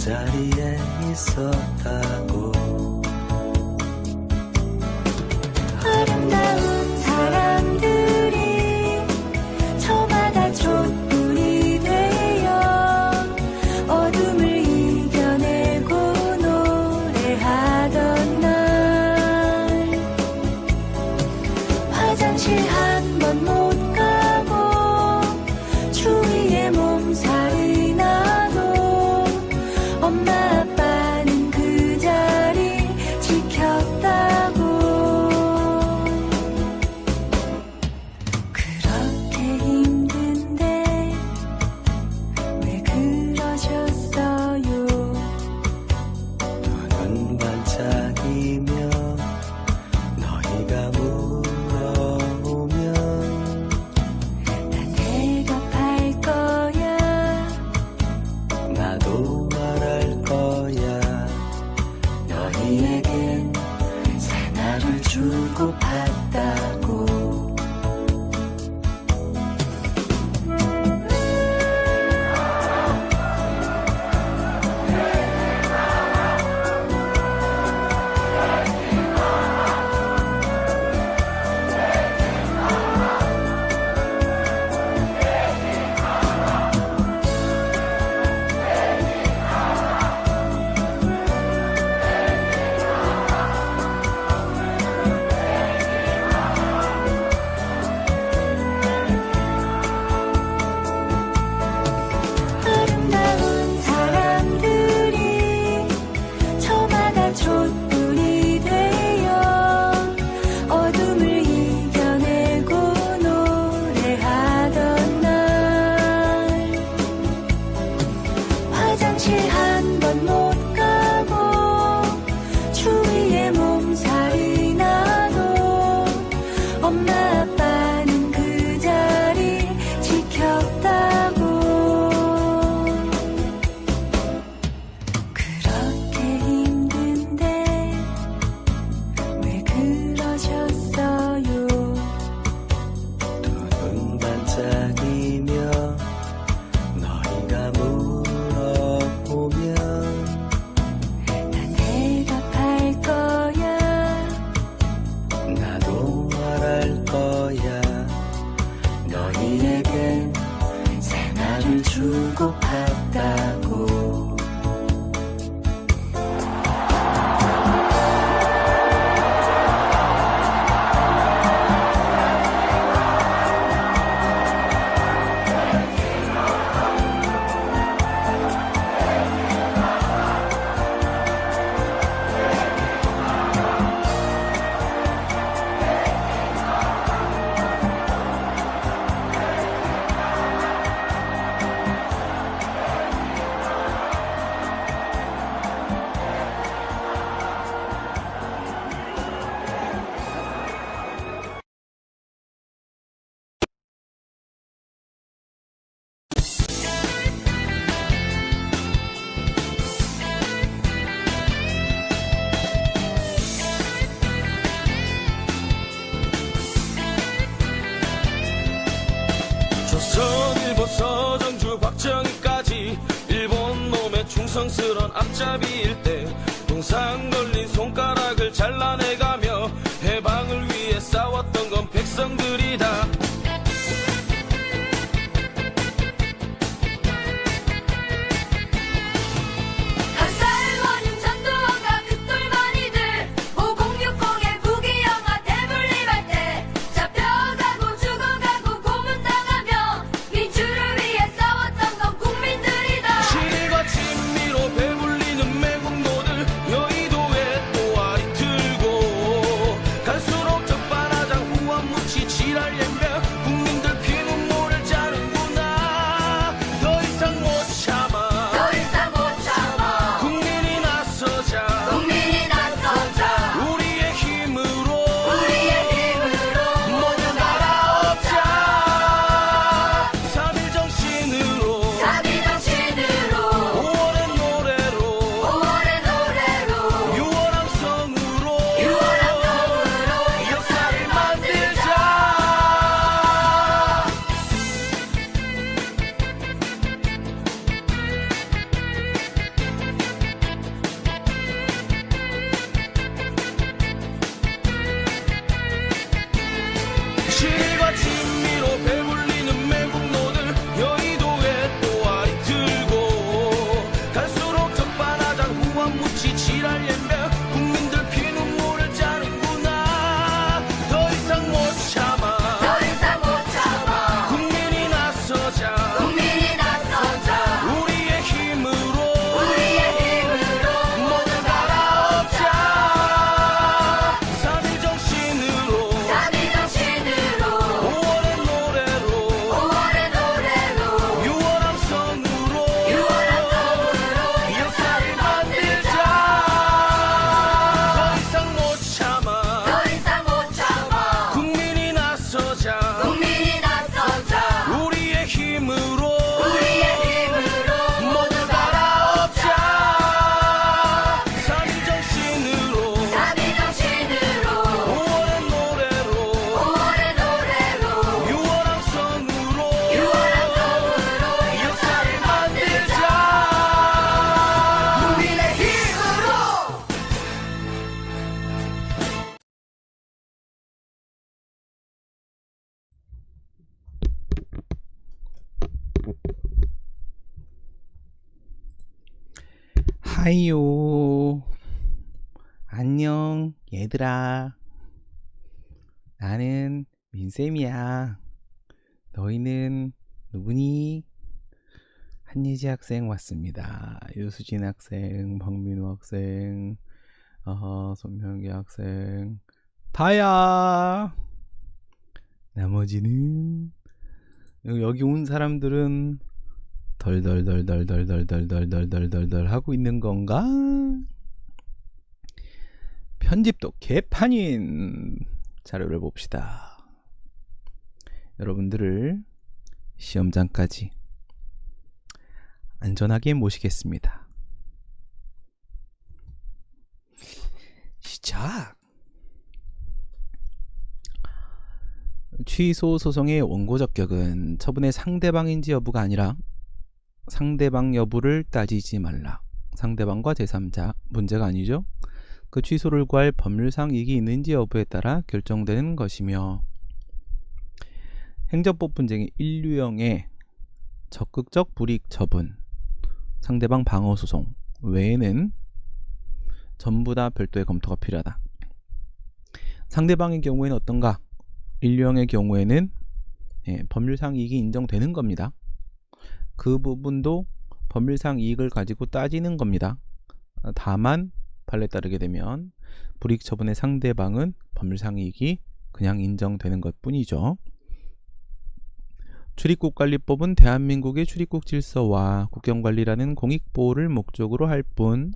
자리에 있었다고. 아름다운 사람들이 저마다 촛불이 되어 어둠을 이겨내고 노래하던 날, 화장실 한 번 못 가고 추위에 몸살이 나도 엄마 아빠는 그 자리 지켰다고. 그렇게 힘든데 왜 그러셨어요? 눈 반짝이며 너희가 물어오면 난 대답할 거야. 나도 말할 거야. 너희에겐 새날을 주고받다고. 아름다운 사람들이 저마다 촛불이 되어 어둠을 이겨내고 노래하던 날, 화장실 한 번 못 가고 추위에 몸살이 나도 엄마 아빠는 그 자리 지켰다고. 그렇게 힘든데 왜 그러셨어요? 눈 반짝이며 너희가 물어보면 난 대답할 거야. 나도 말할 거야. 너희에겐 새날을 주고받다고. 조선일보 서정주 박정희까지 일본 놈의 충성스런 앞잡이일 때 동상 걸린 손가락을 잘라내가며 해방을 위해 싸웠던 건 백성들이다. 감사의 원인 전두환과 극돌만이들 5060의 부기영화 대물림할 때 잡혀가고 죽어가고 고문당하며 민주를 위해 싸웠던 건 국민들이다. 실과 친미로 배불리는 매국노들 여의도에 또아리 틀고 갈수록 적반하장 후원무치 지랄 연병 하이요. 안녕, 얘들아. 나는 민쌤이야. 너희는 누구니? 한예지 학생 왔습니다. 유수진 학생, 박민우 학생, 손명기 학생, 다야. 나머지는 여기 온 사람들은 덜덜덜덜덜덜덜덜덜덜덜 하고 있는 건가? 편집도 개판인 자료를 봅시다. 여러분들을 시험장까지 안전하게 모시겠습니다. 시작! 취소 소송의 원고 적격은 처분의 상대방인지 여부가 아니라 상대방 여부를 따지지 말라. 상대방과 제3자 문제가 아니죠. 그 취소를 구할 법률상 이익이 있는지 여부에 따라 결정되는 것이며, 행정법 분쟁의 인류형의 적극적 불이익 처분, 상대방 방어 소송 외에는 전부 다 별도의 검토가 필요하다. 상대방의 경우에는 어떤가? 인류형의 경우에는 법률상 이익이 인정되는 겁니다. 그 부분도 법률상 이익을 가지고 따지는 겁니다. 다만 판례에 따르게 되면 불이익 처분의 상대방은 법률상 이익이 그냥 인정되는 것 뿐이죠. 출입국관리법은 대한민국의 출입국 질서와 국경관리라는 공익보호를 목적으로 할 뿐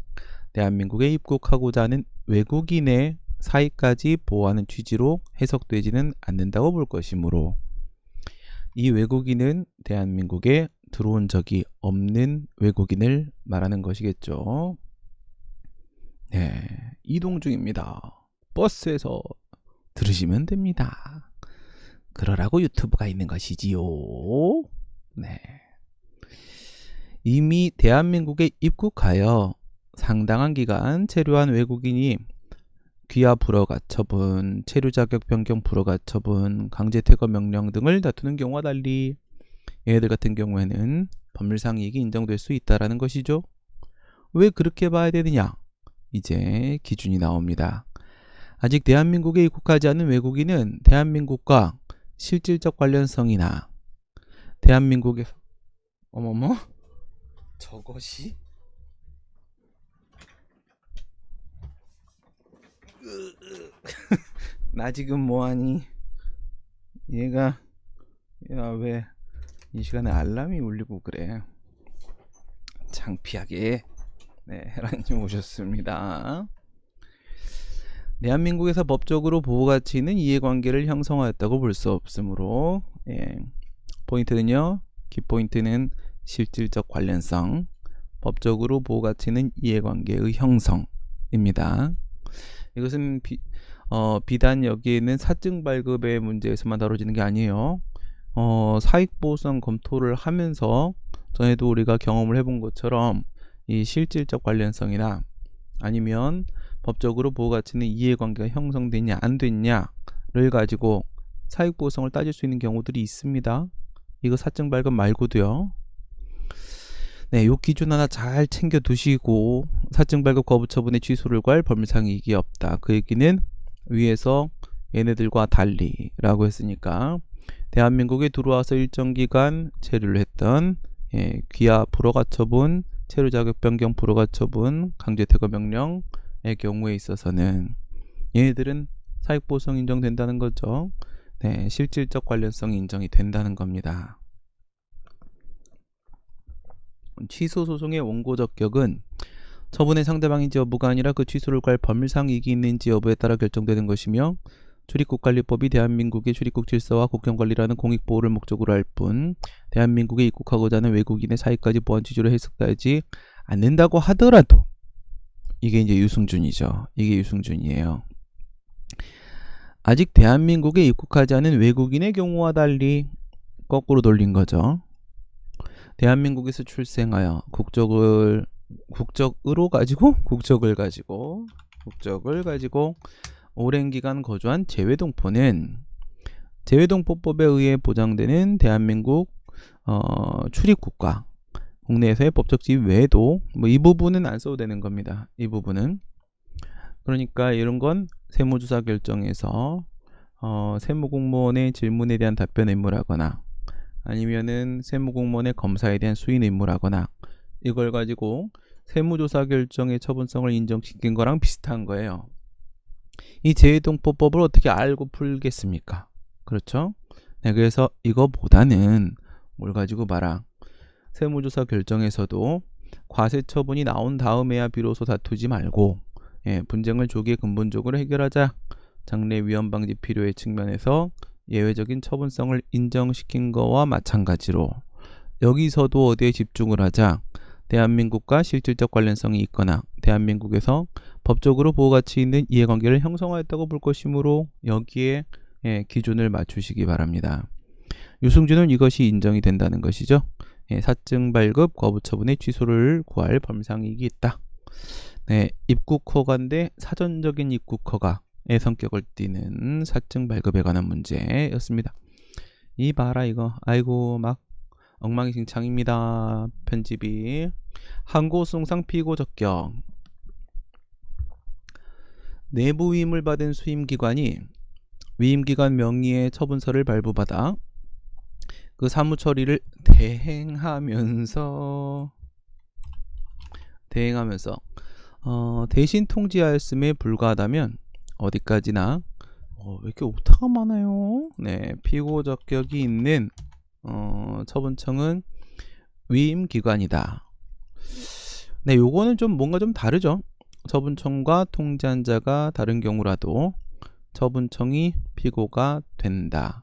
대한민국에 입국하고자 하는 외국인의 사익까지 보호하는 취지로 해석되지는 않는다고 볼 것이므로, 이 외국인은 대한민국에 들어온 적이 없는 외국인을 말하는 것이겠죠. 네, 이동 중입니다. 버스에서 들으시면 됩니다. 그러라고 유튜브가 있는 것이지요. 네. 이미 대한민국에 입국하여 상당한 기간 체류한 외국인이 귀화 불허가 처분, 체류 자격 변경 불허가 처분, 강제 퇴거 명령 등을 다투는 경우와 달리 얘네들 같은 경우에는 법률상 이익이 인정될 수 있다라는 것이죠. 왜 그렇게 봐야 되느냐? 이제 기준이 나옵니다. 아직 대한민국에 입국하지 않은 외국인은 대한민국과 실질적 관련성이나 대한민국에서 어머머? 저것이? 나 지금 뭐하니? 얘가 야, 왜 이 시간에 알람이 울리고 그래? 창피하게. 네, 헤라님 오셨습니다. 대한민국에서 법적으로 보호가치 있는 이해관계를 형성하였다고 볼 수 없으므로, 포인트는요, 키포인트는 실질적 관련성, 법적으로 보호가치 있는 이해관계의 형성입니다. 이것은 비단 여기에는 사증 발급의 문제에서만 다뤄지는 게 아니에요. 사익보호성 검토를 하면서 전에도 우리가 경험을 해본 것처럼 이 실질적 관련성이나 아니면 법적으로 보호가치 있는 이해관계가 형성됐냐 안 됐냐를 가지고 사익보호성을 따질 수 있는 경우들이 있습니다. 이거 사증 발급 말고도요. 네, 요 기준 하나 잘 챙겨 두시고, 사증 발급 거부 처분의 취소를 구할 법률상 이익이 없다. 그 얘기는 위에서 얘네들과 달리 라고 했으니까 대한민국에 들어와서 일정 기간 체류를 했던 귀화 불허가 처분, 체류 자격 변경 불허가 처분, 강제 퇴거 명령의 경우에 있어서는 얘네들은 사익보호성 인정된다는 거죠. 네, 실질적 관련성이 인정이 된다는 겁니다. 취소 소송의 원고 적격은 처분의 상대방인지 여부가 아니라 그 취소를 구할 법률상 이익이 있는지 여부에 따라 결정되는 것이며, 출입국관리법이 대한민국의 출입국 질서와 국경관리라는 공익보호를 목적으로 할 뿐 대한민국에 입국하고자 하는 외국인의 사익까지 보호한 취지로 해석되지 않는다고 하더라도, 이게 이제 유승준이죠. 이게 유승준이에요. 아직 대한민국에 입국하지 않은 외국인의 경우와 달리 거꾸로 돌린 거죠. 대한민국에서 출생하여 국적을 가지고 오랜 기간 거주한 재외동포는 재외동포법에 의해 보장되는 대한민국 출입국과 국내에서의 법적 지위 외에도 뭐 이 부분은 안 써도 되는 겁니다. 이 부분은. 그러니까 이런 건 세무조사 결정에서 세무공무원의 질문에 대한 답변 의무라거나 아니면은 세무공무원의 검사에 대한 수인 의무라거나 이걸 가지고 세무조사 결정의 처분성을 인정시킨 거랑 비슷한 거예요. 이 재해동법을 어떻게 알고 풀겠습니까? 그렇죠? 네, 그래서 이거보다는 뭘 가지고 봐라. 세무조사 결정에서도 과세 처분이 나온 다음에야 비로소 다투지 말고 분쟁을 조기에 근본적으로 해결하자. 장래 위험 방지 필요의 측면에서 예외적인 처분성을 인정시킨 거와 마찬가지로 여기서도 어디에 집중을 하자. 대한민국과 실질적 관련성이 있거나 대한민국에서 법적으로 보호가치 있는 이해관계를 형성하였다고 볼 것이므로 여기에 기준을 맞추시기 바랍니다. 유승준은 이것이 인정이 된다는 것이죠. 사증 발급 거부 처분의 취소를 구할 범상이익이 있다. 네, 입국 허가인데 사전적인 입국 허가의 성격을 띠는 사증 발급에 관한 문제였습니다. 이 봐라 이거. 아이고 막 엉망진창입니다. 편집이. 항고송상 피고 적격. 내부 위임을 받은 수임기관이 위임기관 명의의 처분서를 발부받아 그 사무 처리를 대행하면서 대신 통지하였음에 불과하다면 어디까지나 왜 이렇게 오타가 많아요. 네, 피고 적격이 있는 처분청은 위임기관이다. 네, 요거는 좀 뭔가 좀 다르죠. 처분청과 통지한 자가 다른 경우라도 처분청이 피고가 된다.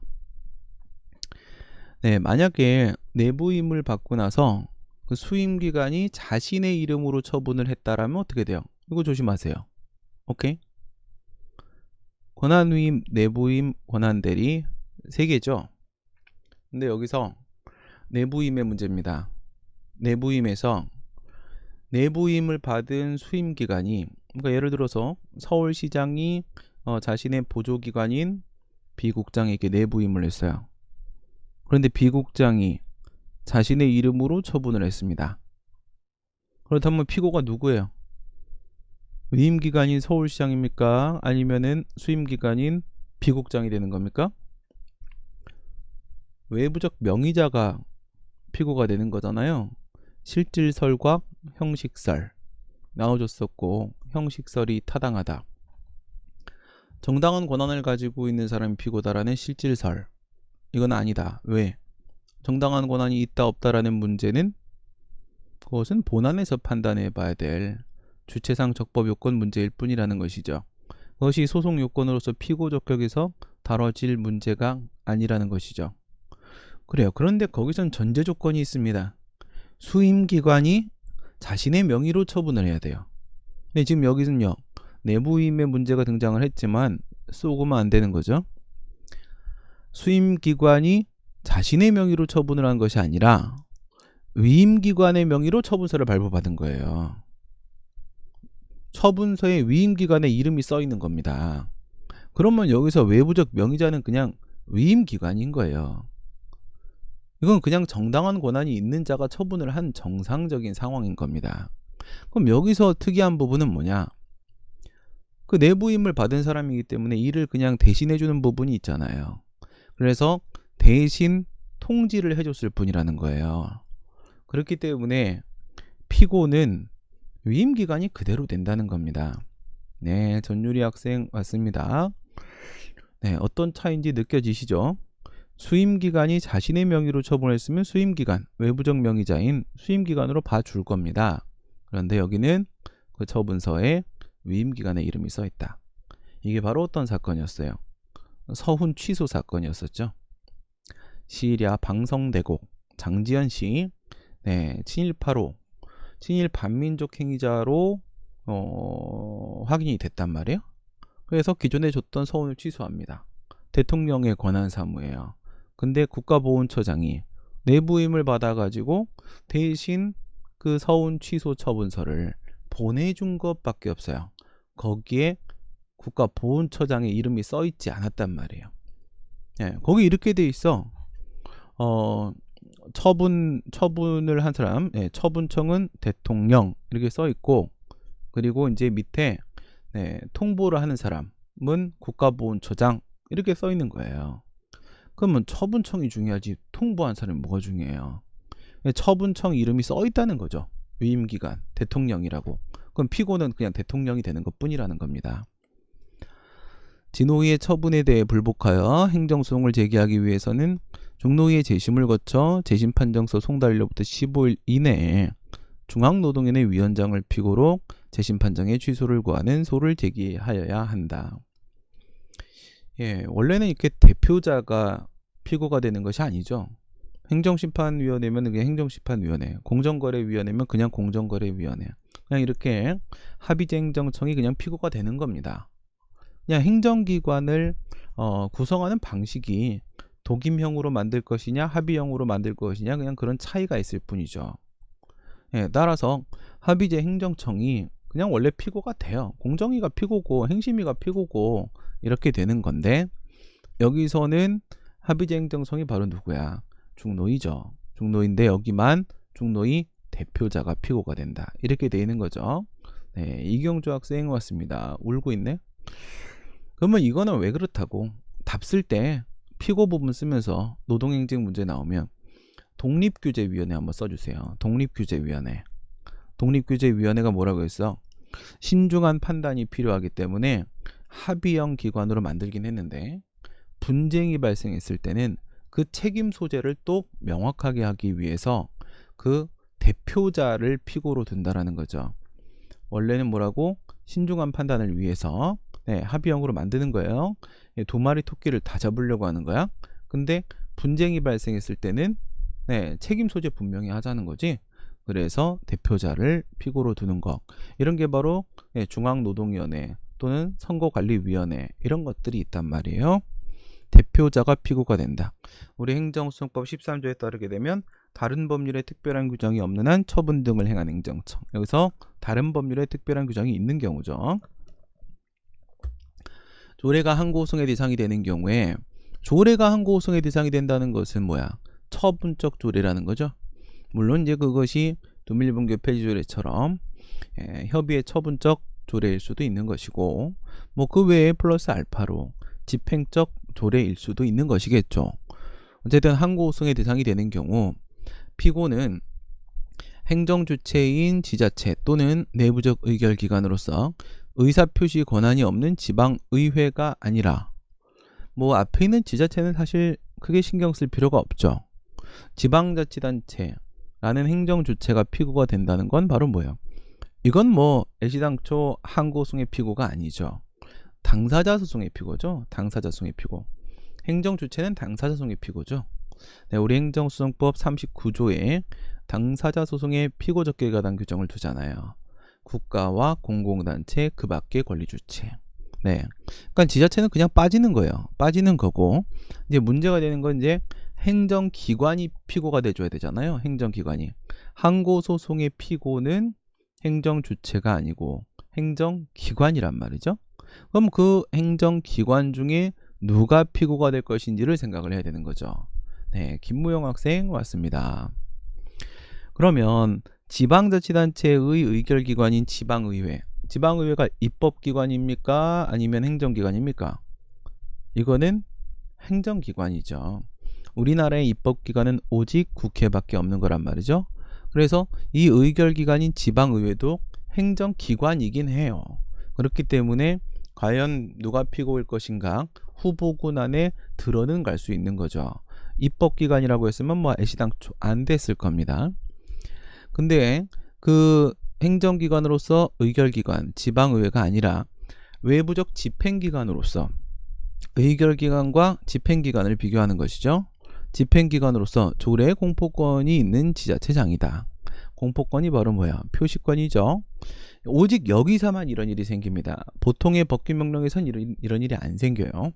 네, 만약에 내부임을 받고 나서 그 수임기관이 자신의 이름으로 처분을 했다라면 어떻게 돼요? 이거 조심하세요. 오케이? 권한위임, 내부임, 권한대리 3개죠. 근데 여기서 내부임의 문제입니다. 내부임에서 내부임을 받은 수임기관이, 그러니까 예를 들어서 서울시장이 자신의 보조기관인 비국장에게 내부임을 했어요. 그런데 비국장이 자신의 이름으로 처분을 했습니다. 그렇다면 피고가 누구예요? 위임기관인 서울시장입니까? 아니면은 수임기관인 비국장이 되는 겁니까? 외부적 명의자가 피고가 되는 거잖아요. 실질설과 형식설 나눠줬었고, 형식설이 타당하다. 정당한 권한을 가지고 있는 사람이 피고다라는 실질설, 이건 아니다. 왜? 정당한 권한이 있다 없다라는 문제는 그것은 본안에서 판단해 봐야 될 주체상 적법 요건 문제일 뿐이라는 것이죠. 그것이 소송 요건으로서 피고 적격에서 다뤄질 문제가 아니라는 것이죠. 그래요. 그런데 거기선 전제 조건이 있습니다. 수임기관이 자신의 명의로 처분을 해야 돼요. 근데 지금 여기서는요, 내부임의 문제가 등장을 했지만 쏘고만 안 되는 거죠. 수임기관이 자신의 명의로 처분을 한 것이 아니라 위임기관의 명의로 처분서를 발부받은 거예요. 처분서에 위임기관의 이름이 써 있는 겁니다. 그러면 여기서 외부적 명의자는 그냥 위임기관인 거예요. 이건 그냥 정당한 권한이 있는 자가 처분을 한 정상적인 상황인 겁니다. 그럼 여기서 특이한 부분은 뭐냐? 그 내부임을 받은 사람이기 때문에 이를 그냥 대신해주는 부분이 있잖아요. 그래서 대신 통지를 해줬을 뿐이라는 거예요. 그렇기 때문에 피고는 위임기관이 그대로 된다는 겁니다. 네, 전유리 학생 맞습니다. 네, 어떤 차이인지 느껴지시죠? 수임기관이 자신의 명의로 처분했으면 수임기관, 외부적 명의자인 수임기관으로 봐줄 겁니다. 그런데 여기는 그 처분서에 위임기관의 이름이 써 있다. 이게 바로 어떤 사건이었어요? 서훈 취소 사건이었었죠. 시일야 방성대곡 장지현 씨, 네, 친일 8호, 친일 반민족 행위자로 확인이 됐단 말이에요. 그래서 기존에 줬던 서훈을 취소합니다. 대통령의 권한 사무예요. 근데 국가보훈처장이 내부임을 받아가지고 대신 그 서훈 취소 처분서를 보내준 것밖에 없어요. 거기에 국가보훈처장의 이름이 써있지 않았단 말이에요. 네, 거기 이렇게 돼 있어. 처분을 한 사람, 예, 처분청은 대통령 이렇게 써 있고, 그리고 이제 밑에 네, 통보를 하는 사람은 국가보훈처장 이렇게 써 있는 거예요. 그러면 처분청이 중요하지 통보한 사람이 뭐가 중요해요? 처분청 이름이 써 있다는 거죠. 위임기관 대통령이라고. 그럼 피고는 그냥 대통령이 되는 것 뿐이라는 겁니다. 진호위의 처분에 대해 불복하여 행정소송을 제기하기 위해서는 중노위의 재심을 거쳐 재심판정서 송달일로부터 15일 이내에 중앙노동위원회 위원장을 피고로 재심판정의 취소를 구하는 소를 제기하여야 한다. 예, 원래는 이렇게 대표자가 피고가 되는 것이 아니죠. 행정심판위원회면 그냥 행정심판위원회, 공정거래위원회면 그냥 공정거래위원회, 그냥 이렇게 합의제행정청이 그냥 피고가 되는 겁니다. 그냥 행정기관을 구성하는 방식이 독임형으로 만들 것이냐 합의형으로 만들 것이냐 그냥 그런 차이가 있을 뿐이죠. 예, 따라서 합의제 행정청이 그냥 원래 피고가 돼요. 공정위가 피고고 행심위가 피고고 이렇게 되는 건데, 여기서는 합의제 행정청이 바로 누구야? 중노위죠. 중노위인데 여기만 중노위 대표자가 피고가 된다. 이렇게 돼 있는 거죠. 네, 이경주 학생 왔습니다. 울고 있네. 그러면 이거는 왜 그렇다고? 답 쓸 때 피고 부분 쓰면서 노동행정 문제 나오면 독립규제위원회 한번 써주세요. 독립규제위원회. 독립규제위원회가 뭐라고 했어? 신중한 판단이 필요하기 때문에 합의형 기관으로 만들긴 했는데, 분쟁이 발생했을 때는 그 책임 소재를 또 명확하게 하기 위해서 그 대표자를 피고로 둔다라는 거죠. 원래는 뭐라고? 신중한 판단을 위해서 네, 합의형으로 만드는 거예요. 두 마리 토끼를 다 잡으려고 하는 거야. 근데 분쟁이 발생했을 때는 네, 책임 소재 분명히 하자는 거지. 그래서 대표자를 피고로 두는 거, 이런 게 바로 네, 중앙노동위원회 또는 선거관리위원회 이런 것들이 있단 말이에요. 대표자가 피고가 된다. 우리 행정소송법 13조에 따르게 되면 다른 법률에 특별한 규정이 없는 한 처분 등을 행한 행정청. 여기서 다른 법률에 특별한 규정이 있는 경우죠. 조례가 항고소송의 대상이 되는 경우에, 조례가 항고소송의 대상이 된다는 것은 뭐야? 처분적 조례라는 거죠. 물론 이제 그것이 두밀분교 폐지조례처럼 협의의 처분적 조례일 수도 있는 것이고, 뭐 그 외에 플러스 알파로 집행적 조례일 수도 있는 것이겠죠. 어쨌든 항고소송의 대상이 되는 경우 피고는 행정주체인 지자체 또는 내부적 의결기관으로서 의사표시 권한이 없는 지방의회가 아니라, 뭐 앞에 있는 지자체는 사실 크게 신경 쓸 필요가 없죠. 지방자치단체라는 행정주체가 피고가 된다는 건 바로 뭐예요? 이건 뭐 애시당초 항고소송의 피고가 아니죠. 당사자 소송의 피고죠. 당사자 소송의 피고. 행정주체는 당사자 소송의 피고죠. 네, 우리 행정소송법 39조에 당사자 소송의 피고 적격에 관한 규정을 두잖아요. 국가와 공공단체 그 밖의 권리주체. 네, 그러니까 지자체는 그냥 빠지는 거예요. 빠지는 거고, 이제 문제가 되는 건 이제 행정기관이 피고가 돼줘야 되잖아요. 행정기관이. 항고소송의 피고는 행정주체가 아니고 행정기관이란 말이죠. 그럼 그 행정기관 중에 누가 피고가 될 것인지를 생각을 해야 되는 거죠. 네, 김무영 학생 왔습니다. 그러면 지방자치단체의 의결기관인 지방의회, 지방의회가 입법기관입니까? 아니면 행정기관입니까? 이거는 행정기관이죠. 우리나라의 입법기관은 오직 국회밖에 없는 거란 말이죠. 그래서 이 의결기관인 지방의회도 행정기관이긴 해요. 그렇기 때문에 과연 누가 피고일 것인가 후보군 안에 들어는 갈 수 있는 거죠. 입법기관이라고 했으면 뭐 애시당초 안 됐을 겁니다. 근데 그 행정기관으로서 의결기관, 지방의회가 아니라 외부적 집행기관으로서 의결기관과 집행기관을 비교하는 것이죠. 집행기관으로서 조례 공포권이 있는 지자체장이다. 공포권이 바로 뭐야? 표시권이죠. 오직 여기서만 이런 일이 생깁니다. 보통의 법규명령에선 이런 일이 안 생겨요.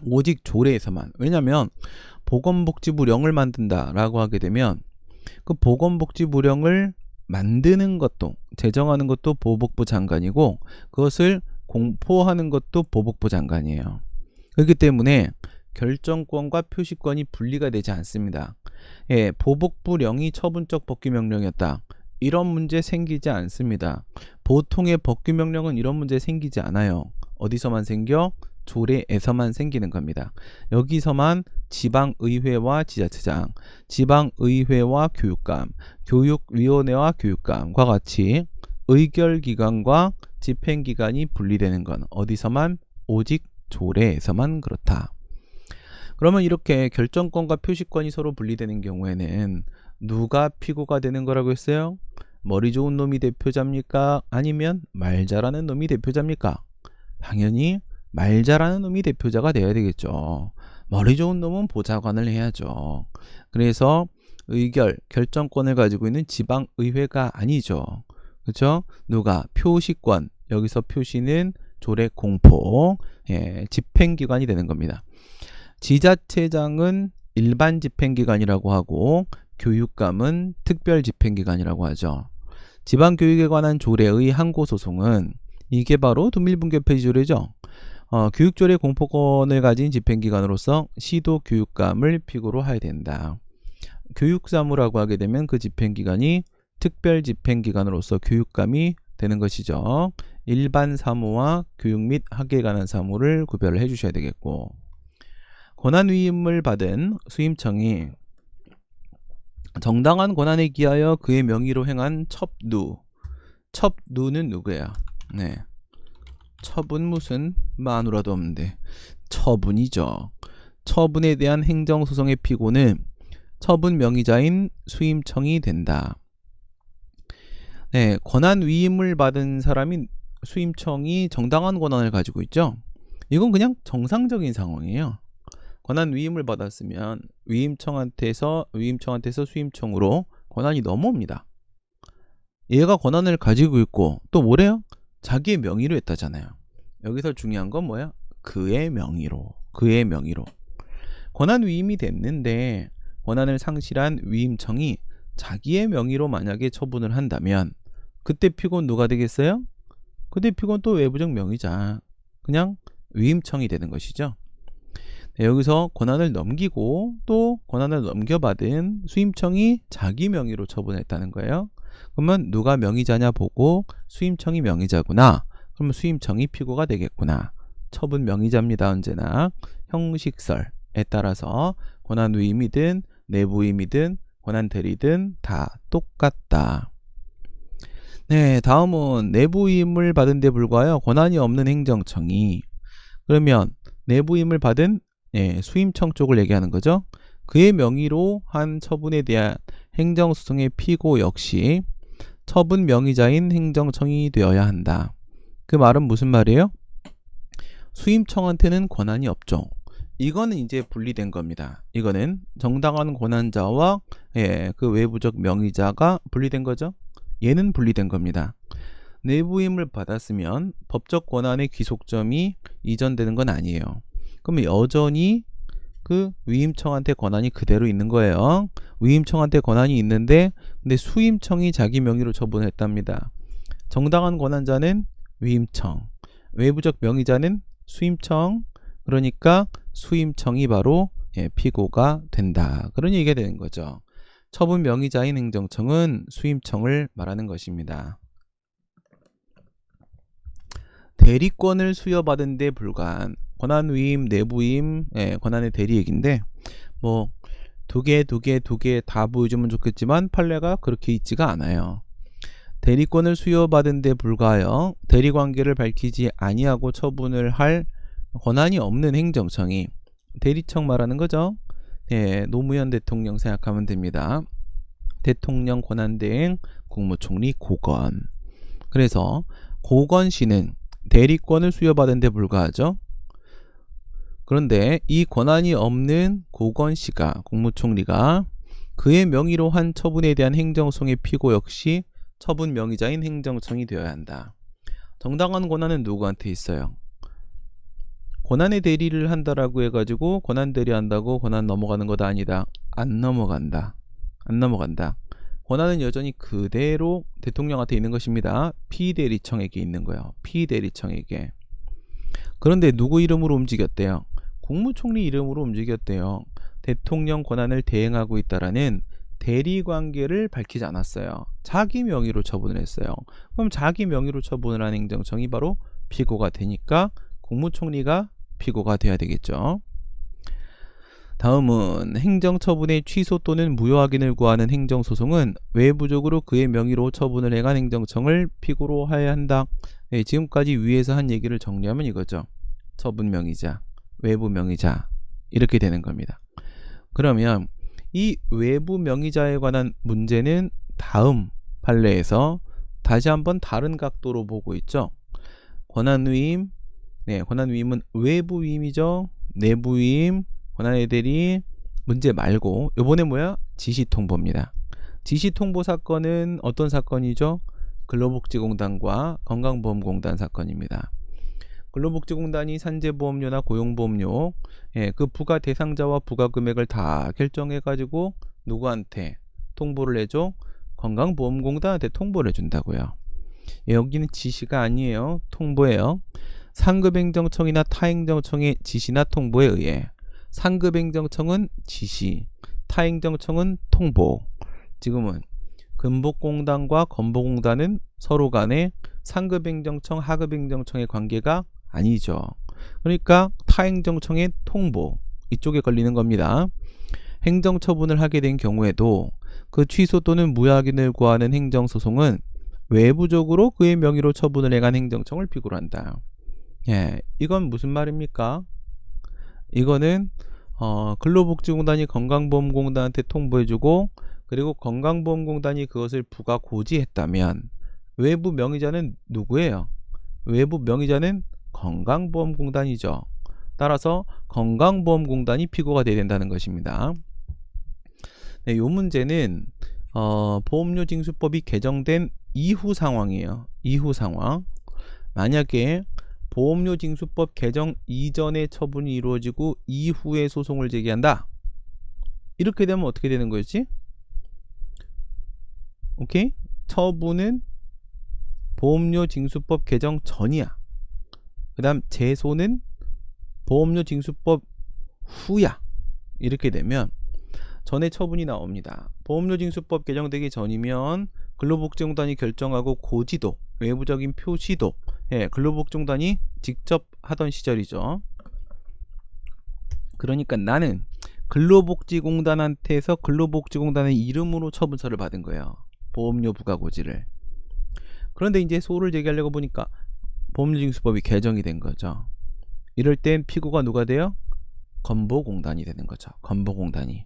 오직 조례에서만. 왜냐하면 보건복지부령을 만든다라고 하게 되면 그 보건복지부령을 만드는 것도, 제정하는 것도 보복부 장관이고 그것을 공포하는 것도 보복부 장관이에요. 그렇기 때문에 결정권과 표시권이 분리가 되지 않습니다. 예, 보복부령이 처분적 법규명령이었다. 이런 문제 생기지 않습니다. 보통의 법규명령은 이런 문제 생기지 않아요. 어디서만 생겨? 조례에서만 생기는 겁니다. 여기서만 지방의회와 지자체장, 지방의회와 교육감, 교육위원회와 교육감과 같이 의결기관과 집행기관이 분리되는 건 어디서만? 오직 조례에서만 그렇다. 그러면 이렇게 결정권과 표시권이 서로 분리되는 경우에는 누가 피고가 되는 거라고 했어요? 머리 좋은 놈이 대표자입니까? 아니면 말 잘하는 놈이 대표자입니까? 당연히 말 잘하는 놈이 대표자가 돼야 되겠죠. 머리 좋은 놈은 보좌관을 해야죠. 그래서 결정권을 가지고 있는 지방의회가 아니죠. 그렇죠? 누가? 표시권. 여기서 표시는 조례 공포, 예, 집행기관이 되는 겁니다. 지자체장은 일반 집행기관이라고 하고 교육감은 특별 집행기관이라고 하죠. 지방교육에 관한 조례의 항고소송은 이게 바로 둔밀분계폐지조례죠. 교육조례 공포권을 가진 집행기관으로서 시도교육감을 피고로 해야 된다. 교육사무라고 하게 되면 그 집행기관이 특별 집행기관으로서 교육감이 되는 것이죠. 일반 사무와 교육 및 학예에 관한 사무를 구별을 해 주셔야 되겠고, 권한위임을 받은 수임청이 정당한 권한에 기하여 그의 명의로 행한 첩누는 누구야? 네, 첩은 무슨 마누라도 없는데 처분이죠. 처분에 대한 행정소송의 피고는 처분 명의자인 수임청이 된다. 네, 권한위임을 받은 사람이 수임청이 정당한 권한을 가지고 있죠. 이건 그냥 정상적인 상황이에요. 권한 위임을 받았으면 위임청한테서 수임청으로 권한이 넘어옵니다. 얘가 권한을 가지고 있고 또 뭐래요? 자기의 명의로 했다잖아요. 여기서 중요한 건 뭐야? 그의 명의로. 권한 위임이 됐는데 권한을 상실한 위임청이 자기의 명의로 만약에 처분을 한다면 그때 피고는 누가 되겠어요? 그때 피고는 또 외부적 명의자, 그냥 위임청이 되는 것이죠. 네, 여기서 권한을 넘기고 또 권한을 넘겨받은 수임청이 자기 명의로 처분했다는 거예요. 그러면 누가 명의자냐 보고 수임청이 명의자구나. 그러면 수임청이 피고가 되겠구나. 처분 명의자입니다. 언제나. 형식설에 따라서 권한 위임이든 내부임이든 권한 대리든 다 똑같다. 네, 다음은 내부임을 받은 데 불과하여 권한이 없는 행정청이, 그러면 내부임을 받은 수임청 쪽을 얘기하는 거죠. 그의 명의로 한 처분에 대한 행정소송의 피고 역시 처분 명의자인 행정청이 되어야 한다. 그 말은 무슨 말이에요? 수임청한테는 권한이 없죠. 이거는 이제 분리된 겁니다. 이거는 정당한 권한자와 그 외부적 명의자가 분리된 거죠. 얘는 분리된 겁니다. 내부임을 받았으면 법적 권한의 귀속점이 이전되는 건 아니에요. 그러면 여전히 그 위임청한테 권한이 그대로 있는 거예요. 위임청한테 권한이 있는데 근데 수임청이 자기 명의로 처분했답니다. 정당한 권한자는 위임청, 외부적 명의자는 수임청. 그러니까 수임청이 바로 피고가 된다. 그런 얘기가 되는 거죠. 처분 명의자인 행정청은 수임청을 말하는 것입니다. 대리권을 수여받은 데 불과한 권한위임, 내부임, 권한의 대리 얘기인데 뭐 두 개 다 보여주면 좋겠지만 판례가 그렇게 있지가 않아요. 대리권을 수여받은 데 불과하여 대리관계를 밝히지 아니하고 처분을 할 권한이 없는 행정청이 대리청 말하는 거죠. 노무현 대통령 생각하면 됩니다. 대통령 권한대행 국무총리 고건. 그래서 고건시는 대리권을 수여받은 데 불과하죠. 그런데 이 권한이 없는 고건시가, 국무총리가 그의 명의로 한 처분에 대한 행정소송의 피고 역시 처분 명의자인 행정청이 되어야 한다. 정당한 권한은 누구한테 있어요? 권한의 대리를 한다라고 해가지고 권한 대리한다고 권한 넘어가는 것 아니다. 안 넘어간다. 권한은 여전히 그대로 대통령한테 있는 것입니다. 피대리청에게 있는 거예요. 피대리청에게. 그런데 누구 이름으로 움직였대요? 국무총리 이름으로 움직였대요. 대통령 권한을 대행하고 있다라는 대리관계를 밝히지 않았어요. 자기 명의로 처분을 했어요. 그럼 자기 명의로 처분을 한 행정청이 바로 피고가 되니까 국무총리가 피고가 돼야 되겠죠. 다음은 행정처분의 취소 또는 무효 확인을 구하는 행정소송은 외부적으로 그의 명의로 처분을 행한 행정청을 피고로 하여야 한다. 네, 지금까지 위에서 한 얘기를 정리하면 이거죠. 처분 명의자, 외부 명의자 이렇게 되는 겁니다. 그러면 이 외부 명의자에 관한 문제는 다음 판례에서 다시 한번 다른 각도로 보고 있죠. 권한위임, 네, 권한위임은 외부 위임이죠. 내부 위임, 권한의 대리 문제 말고 요번에 뭐야? 지시통보입니다. 지시통보 사건은 어떤 사건이죠? 근로복지공단과 건강보험공단 사건입니다. 근로복지공단이 산재보험료나 고용보험료 그 부과 대상자와 부과 금액을 다 결정해 가지고 누구한테 통보를 해줘? 건강보험공단한테 통보를 해준다고요. 여기는 지시가 아니에요. 통보예요. 상급행정청이나 타행정청의 지시나 통보에 의해 상급행정청은 지시, 타행정청은 통보. 지금은 근복공단과 건보공단은 서로 간에 상급행정청, 하급행정청의 관계가 아니죠. 그러니까 타행정청의 통보 이쪽에 걸리는 겁니다. 행정처분을 하게 된 경우에도 그 취소 또는 무효 확인을 구하는 행정소송은 외부적으로 그의 명의로 처분을 행한 행정청을 피고로 한다. 이건 무슨 말입니까? 이거는 근로복지공단이 건강보험공단한테 통보해주고 그리고 건강보험공단이 그것을 부가 고지했다면 외부 명의자는 누구예요? 외부 명의자는 건강보험공단이죠. 따라서 건강보험공단이 피고가 돼야 된다는 것입니다. 네, 이 문제는 보험료징수법이 개정된 이후 상황이에요. 이후 상황. 만약에 보험료징수법 개정 이전에 처분이 이루어지고 이후에 소송을 제기한다. 이렇게 되면 어떻게 되는 거지? 오케이? 처분은 보험료징수법 개정 전이야. 그 다음 제소는 보험료징수법 후야. 이렇게 되면 전에 처분이 나옵니다. 보험료징수법 개정되기 전이면 근로복지공단이 결정하고 고지도, 외부적인 표시도 근로복지공단이 직접 하던 시절이죠. 그러니까 나는 근로복지공단한테서 근로복지공단의 이름으로 처분서를 받은 거예요. 보험료 부과 고지를. 그런데 이제 소를 제기하려고 보니까 보험료징수법이 개정이 된 거죠. 이럴 땐 피고가 누가 돼요? 건보공단이 되는 거죠. 건보공단이.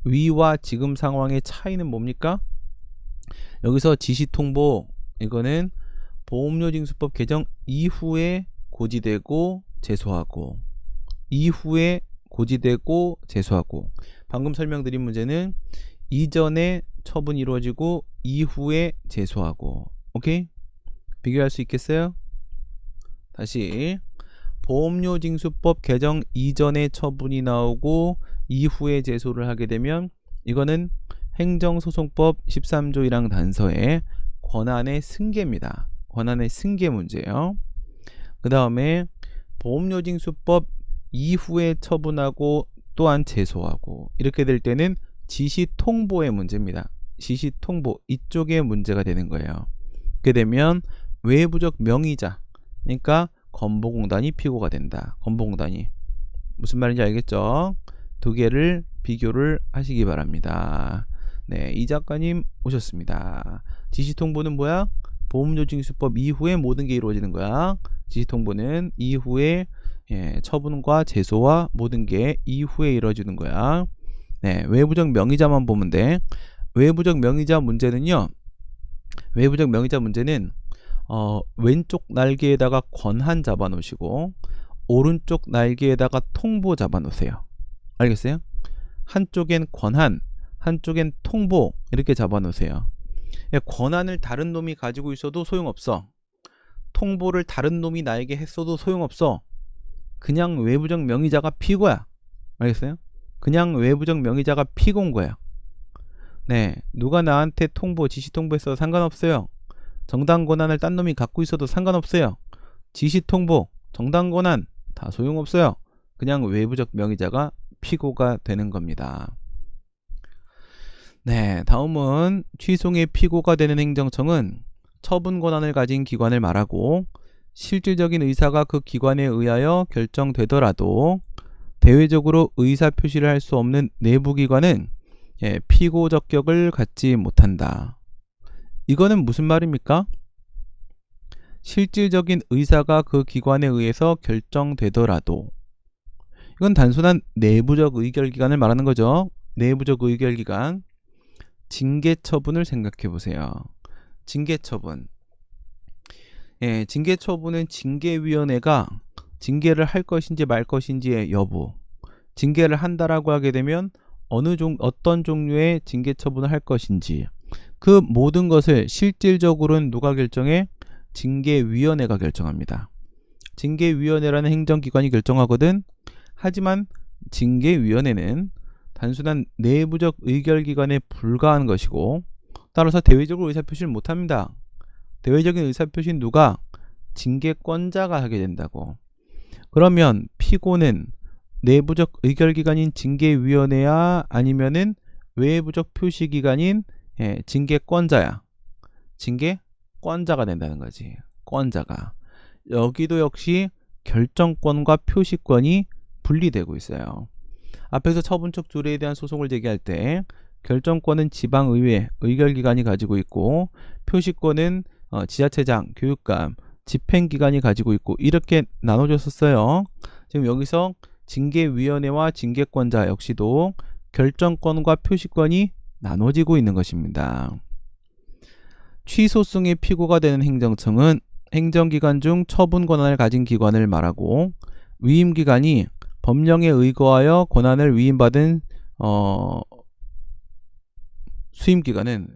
위와 지금 상황의 차이는 뭡니까? 여기서 지시통보 이거는 보험료징수법 개정 이후에 고지되고 제소하고 이후에 고지되고 제소하고 방금 설명드린 문제는 이전에 처분이 이루어지고 이후에 제소하고 오케이? 비교할 수 있겠어요? 다시 보험료징수법 개정 이전에 처분이 나오고 이후에 제소를 하게 되면 이거는 행정소송법 13조 1항 단서의 권한의 승계입니다. 권한의 승계 문제예요. 그 다음에 보험료징수법 이후에 처분하고 또한 제소하고 이렇게 될 때는 지시통보의 문제입니다. 지시통보 이쪽에 문제가 되는 거예요. 그렇게 되면 외부적 명의자 그러니까 건보공단이 피고가 된다. 건보공단이 무슨 말인지 알겠죠? 두 개를 비교를 하시기 바랍니다. 네, 이 작가님 오셨습니다. 지시통보는 뭐야? 보험료징수법 이후에 모든 게 이루어지는 거야. 지시통보는 이후에 처분과 제소와 모든 게 이후에 이루어지는 거야. 네, 외부적 명의자만 보면 돼. 외부적 명의자 문제는요. 외부적 명의자 문제는 왼쪽 날개에다가 권한 잡아 놓으시고 오른쪽 날개에다가 통보 잡아 놓으세요. 알겠어요? 한쪽엔 권한, 한쪽엔 통보 이렇게 잡아 놓으세요. 권한을 다른 놈이 가지고 있어도 소용없어. 통보를 다른 놈이 나에게 했어도 소용없어. 그냥 외부적 명의자가 피고야. 알겠어요? 그냥 외부적 명의자가 피고인 거야. 네, 누가 나한테 통보, 지시 통보했어도 상관없어요. 정당 권한을 딴 놈이 갖고 있어도 상관없어요. 지시 통보, 정당 권한 다 소용없어요. 그냥 외부적 명의자가 피고가 되는 겁니다. 네, 다음은 취소의 피고가 되는 행정청은 처분 권한을 가진 기관을 말하고 실질적인 의사가 그 기관에 의하여 결정되더라도 대외적으로 의사 표시를 할 수 없는 내부 기관은 피고 적격을 갖지 못한다. 이거는 무슨 말입니까? 실질적인 의사가 그 기관에 의해서 결정되더라도, 이건 단순한 내부적 의결기관을 말하는 거죠. 내부적 의결기관. 징계처분을 생각해 보세요. 징계처분. 징계처분은 징계위원회가 징계를 할 것인지 말 것인지의 여부, 징계를 한다라고 하게 되면 어떤 종류의 징계처분을 할 것인지, 그 모든 것을 실질적으로는 누가 결정해? 징계위원회가 결정합니다. 징계위원회라는 행정기관이 결정하거든. 하지만 징계위원회는 단순한 내부적 의결기관에 불과한 것이고, 따라서 대외적으로 의사표시를 못합니다. 대외적인 의사표시는 누가? 징계권자가 하게 된다고. 그러면 피고는 내부적 의결기관인 징계위원회야, 아니면은 외부적 표시기관인 징계권자야? 징계권자가 된다는 거지. 권자가. 여기도 역시 결정권과 표시권이 분리되고 있어요. 앞에서 처분적 조례에 대한 소송을 제기할 때 결정권은 지방의회, 의결기관이 가지고 있고, 표시권은 지자체장, 교육감, 집행기관이 가지고 있고, 이렇게 나눠졌었어요. 지금 여기서 징계위원회와 징계권자 역시도 결정권과 표시권이 나눠지고 있는 것입니다. 취소성의 피고가 되는 행정청은 행정기관 중 처분 권한을 가진 기관을 말하고, 위임기관이 법령에 의거하여 권한을 위임받은 수임기관은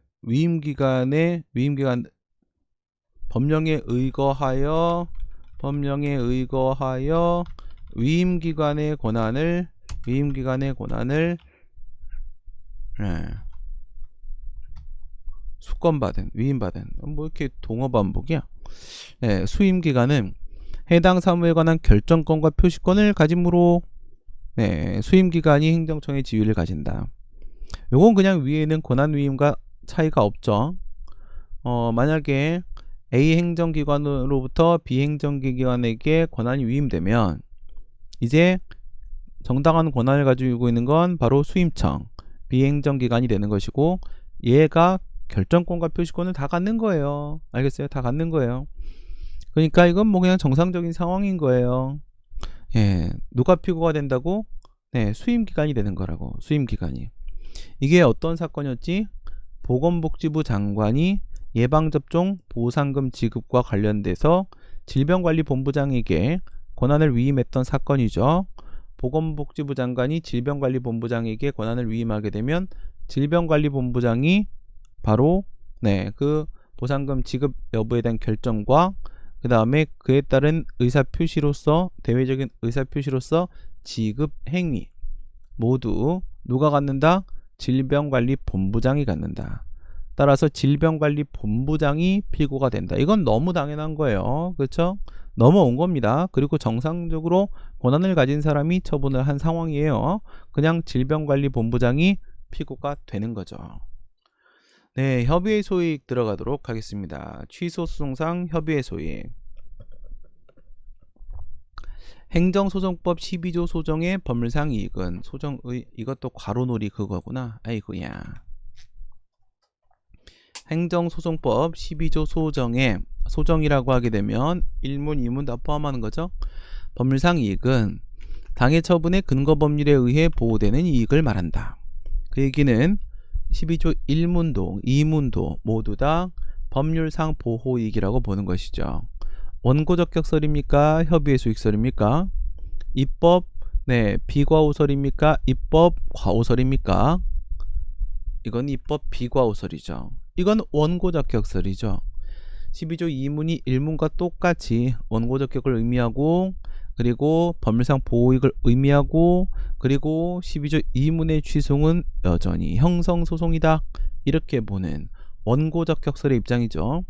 법령에 의거하여 위임기관의 권한을 위임받은 뭐 이렇게 동어 반복이야. 수임기관은 해당 사무에 관한 결정권과 표시권을 가짐으로 수임기관이 행정청의 지위를 가진다. 요건 그냥 위에 있는 권한위임과 차이가 없죠. 만약에 A 행정기관으로부터 B 행정기관에게 권한이 위임되면 이제 정당한 권한을 가지고 있는 건 바로 수임청, B 행정기관이 되는 것이고, 얘가 결정권과 표시권을 다 갖는 거예요. 알겠어요? 다 갖는 거예요. 그러니까 이건 뭐 그냥 정상적인 상황인 거예요. 누가 피고가 된다고? 수임기관이 되는 거라고. 수임기관이. 이게 어떤 사건이었지? 보건복지부 장관이 예방접종 보상금 지급과 관련돼서 질병관리본부장에게 권한을 위임했던 사건이죠. 보건복지부 장관이 질병관리본부장에게 권한을 위임하게 되면 질병관리본부장이 바로 그 보상금 지급 여부에 대한 결정과 그 다음에 그에 따른 의사표시로서, 대외적인 의사표시로서 지급 행위 모두 누가 갖는다? 질병관리본부장이 갖는다. 따라서 질병관리본부장이 피고가 된다. 이건 너무 당연한 거예요. 그렇죠? 넘어온 겁니다. 그리고 정상적으로 권한을 가진 사람이 처분을 한 상황이에요. 그냥 질병관리본부장이 피고가 되는 거죠. 협의의 소익 들어가도록 하겠습니다. 취소소송상 협의의 소익. 행정소송법 12조 소정의 법률상 이익은 이것도 괄호놀이 그거구나. 아이고야. 행정소송법 12조 소정의 소정이라고 하게 되면 1문, 2문 다 포함하는 거죠. 법률상 이익은 당해 처분의 근거 법률에 의해 보호되는 이익을 말한다. 그 얘기는 12조 1문도 2문도 모두 다 법률상 보호이익이라고 보는 것이죠. 원고적격설입니까? 협의의 수익설입니까? 입법 비과오설입니까? 입법 과오설입니까? 이건 입법 비과오설이죠. 이건 원고적격설이죠. 12조 2문이 1문과 똑같이 원고적격을 의미하고, 그리고 법률상 보호이익을 의미하고, 그리고 12조 2문의 취소는 여전히 형성소송이다, 이렇게 보는 원고적격설의 입장이죠.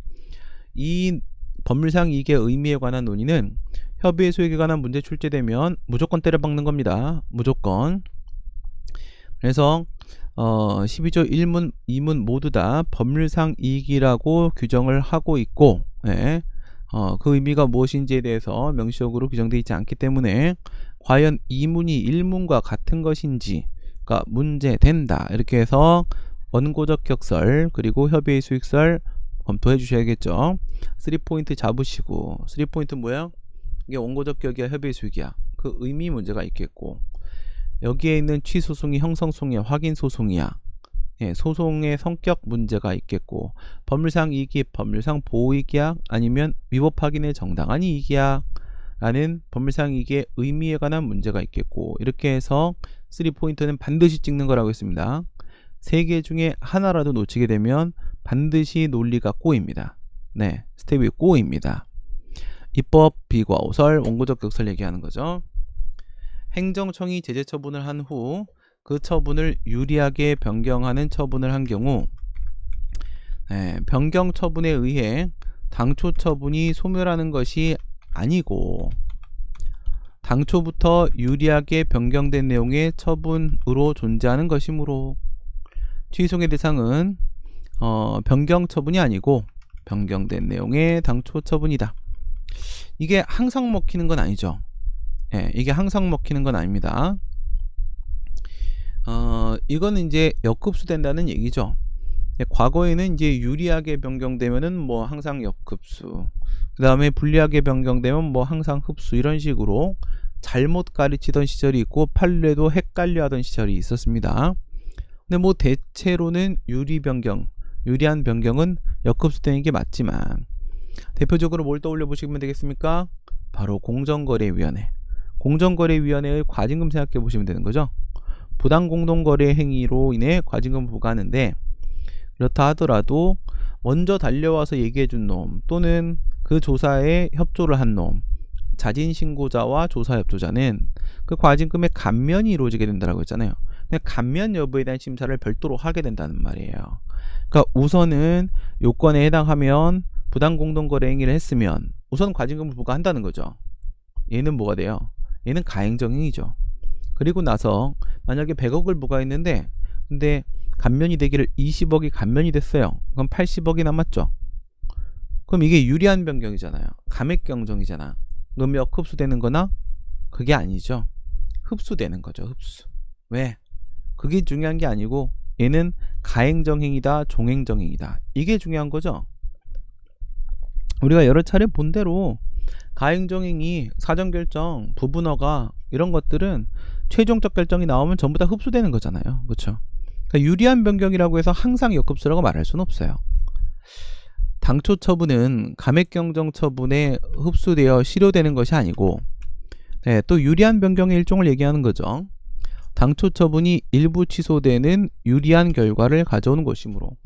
이 법률상 이익의 의미에 관한 논의는 협의의 소익에 관한 문제 출제되면 무조건 때려박는 겁니다. 무조건. 그래서 12조 1문, 2문 모두 다 법률상 이익이라고 규정을 하고 있고, 예. 그 의미가 무엇인지에 대해서 명시적으로 규정되어 있지 않기 때문에 과연 2문이 1문과 같은 것인지가 문제된다. 이렇게 해서 원고적 격설 그리고 협의의 수익설 검토해 주셔야겠죠. 3포인트 잡으시고, 3포인트 뭐야? 이게 원고적 격이야, 협의의 수익이야. 그 의미 문제가 있겠고, 여기에 있는 취소송이 형성송이야, 확인소송이야. 예, 소송의 성격 문제가 있겠고, 법률상 이익이 법률상 보호이익이야, 아니면 위법 확인의 정당한 이익이야 라는 법률상 이익의 의미에 관한 문제가 있겠고, 이렇게 해서 3포인트는 반드시 찍는 거라고 했습니다. 3개 중에 하나라도 놓치게 되면 반드시 논리가 꼬입니다. 네, 스텝이 꼬입니다. 입법, 비과오설, 원고적 격설 얘기하는 거죠. 행정청이 제재 처분을 한 후 그 처분을 유리하게 변경하는 처분을 한 경우, 변경 처분에 의해 당초 처분이 소멸하는 것이 아니고 당초부터 유리하게 변경된 내용의 처분으로 존재하는 것이므로 취소의 대상은 변경 처분이 아니고 변경된 내용의 당초 처분이다. 이게 항상 먹히는 건 아니죠. 이게 항상 먹히는 건 아닙니다. 이거는 이제 역흡수된다는 얘기죠. 과거에는 이제 유리하게 변경되면은 뭐 항상 역흡수, 그 다음에 불리하게 변경되면 뭐 항상 흡수, 이런 식으로 잘못 가르치던 시절이 있고 판례도 헷갈려 하던 시절이 있었습니다. 근데 뭐 대체로는 유리한 변경은 역흡수되는 게 맞지만, 대표적으로 뭘 떠올려 보시면 되겠습니까? 바로 공정거래위원회. 공정거래위원회의 과징금 생각해 보시면 되는 거죠. 부당공동거래 행위로 인해 과징금을 부과하는데, 그렇다 하더라도 먼저 달려와서 얘기해 준 놈, 또는 그 조사에 협조를 한 놈, 자진신고자와 조사협조자는 그 과징금의 감면이 이루어지게 된다고 했잖아요. 그냥 감면 여부에 대한 심사를 별도로 하게 된다는 말이에요. 그러니까 우선은 요건에 해당하면 부당공동거래 행위를 했으면 우선 과징금을 부과한다는 거죠. 얘는 뭐가 돼요? 얘는 가행정행위죠. 그리고 나서 만약에 100억을 부과했는데 근데 감면이 되기를 20억이 감면이 됐어요. 그럼 80억이 남았죠. 그럼 이게 유리한 변경이잖아요. 감액경정이잖아. 그럼 역흡수되는 거나? 그게 아니죠. 흡수되는 거죠. 흡수. 왜? 그게 중요한 게 아니고 얘는 가행정행위다, 종행정행위다. 이게 중요한 거죠. 우리가 여러 차례 본 대로 가행정행위, 사전결정, 부분허가 이런 것들은 최종적 결정이 나오면 전부 다 흡수되는 거잖아요. 그렇죠? 그러니까 유리한 변경이라고 해서 항상 역흡수라고 말할 수는 없어요. 당초 처분은 감액경정 처분에 흡수되어 실효되는 것이 아니고, 또 유리한 변경의 일종을 얘기하는 거죠. 당초 처분이 일부 취소되는 유리한 결과를 가져오는 것이므로.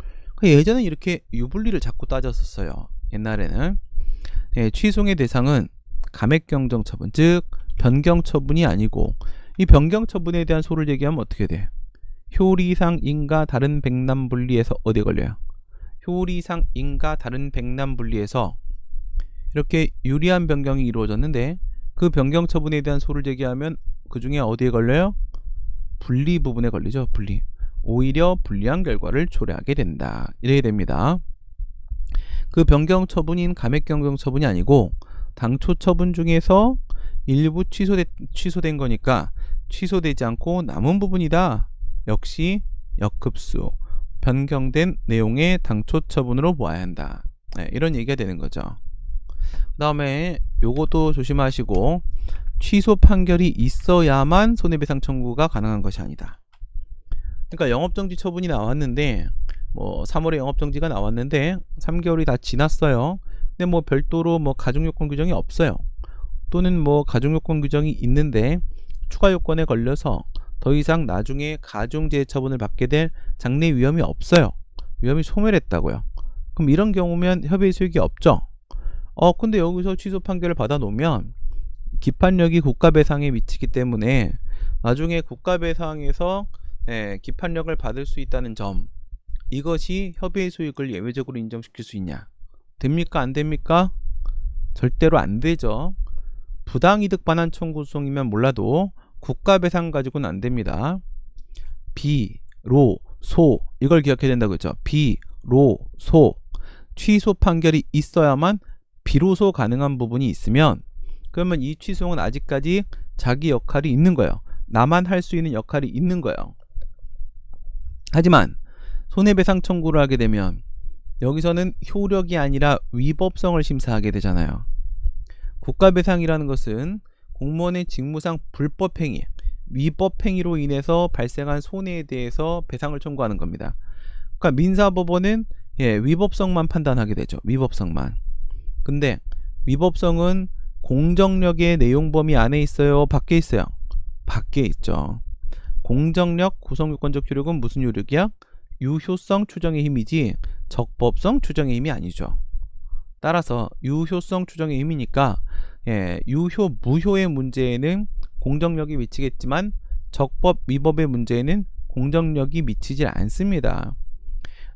예전엔 이렇게 유불리를 자꾸 따졌었어요. 옛날에는. 취소의 대상은 감액경정 처분, 즉 변경 처분이 아니고, 이 변경 처분에 대한 소를 얘기하면 어떻게 돼? 효리상 인가 다른 백남 분리에서 어디에 걸려요? 효리상 인가 다른 백남 분리에서 이렇게 유리한 변경이 이루어졌는데 그 변경 처분에 대한 소를 제기하면 그 중에 어디에 걸려요? 분리 부분에 걸리죠. 분리. 오히려 불리한 결과를 초래하게 된다. 이래야 됩니다. 그 변경 처분인 감액경정 처분이 아니고 당초 처분 중에서 일부 취소된 거니까 취소되지 않고 남은 부분이다. 역시 역흡수, 변경된 내용의 당초 처분으로 보아야 한다. 이런 얘기가 되는 거죠. 그 다음에 요것도 조심하시고, 취소 판결이 있어야만 손해배상 청구가 가능한 것이 아니다. 그러니까 영업정지 처분이 나왔는데 뭐 3월에 영업정지가 나왔는데 3개월이 다 지났어요. 근데 뭐 별도로 뭐 가중요건 규정이 없어요. 또는 뭐 가중요건 규정이 있는데 추가 요건에 걸려서 더 이상 나중에 가중제재 처분을 받게 될 장래 위험이 없어요. 위험이 소멸했다고요. 그럼 이런 경우면 협의의 수익이 없죠. 근데 여기서 취소 판결을 받아 놓으면 기판력이 국가배상에 미치기 때문에 나중에 국가배상에서 기판력을 받을 수 있다는 점, 이것이 협의의 수익을 예외적으로 인정시킬 수 있냐? 됩니까? 안 됩니까? 절대로 안 되죠. 부당이득 반환 청구 소송이면 몰라도 국가배상 가지고는 안 됩니다. 비, 로, 소 이걸 기억해야 된다고 했죠. 비, 로, 소 취소 판결이 있어야만 비로소 가능한 부분이 있으면 그러면 이 취소는 아직까지 자기 역할이 있는 거예요. 나만 할 수 있는 역할이 있는 거예요. 하지만 손해배상 청구를 하게 되면 여기서는 효력이 아니라 위법성을 심사하게 되잖아요. 국가배상이라는 것은 공무원의 직무상 불법행위, 위법행위로 인해서 발생한 손해에 대해서 배상을 청구하는 겁니다. 그러니까 민사법원은 위법성만 판단하게 되죠. 위법성만. 근데 위법성은 공정력의 내용 범위 안에 있어요? 밖에 있어요? 밖에 있죠. 공정력, 구성요건적 효력은 무슨 효력이야? 유효성 추정의 힘이지 적법성 추정의 힘이 아니죠. 따라서 유효성 추정의 힘이니까 유효, 무효의 문제에는 공정력이 미치겠지만 적법, 위법의 문제에는 공정력이 미치지 않습니다.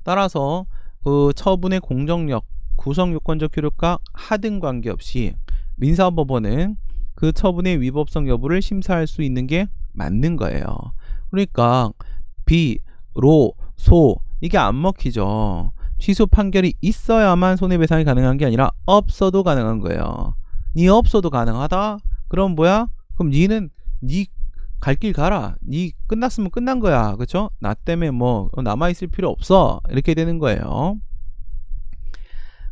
따라서 그 처분의 공정력, 구성요건적 효력과 하등 관계없이 민사법원은 그 처분의 위법성 여부를 심사할 수 있는 게 맞는 거예요. 그러니까 비, 로, 소 이게 안 먹히죠. 취소 판결이 있어야만 손해배상이 가능한 게 아니라 없어도 가능한 거예요. 니 없어도 가능하다? 그럼 뭐야? 그럼 니는 니 갈 길 가라. 니 끝났으면 끝난 거야. 그쵸? 나 때문에 뭐 남아있을 필요 없어. 이렇게 되는 거예요.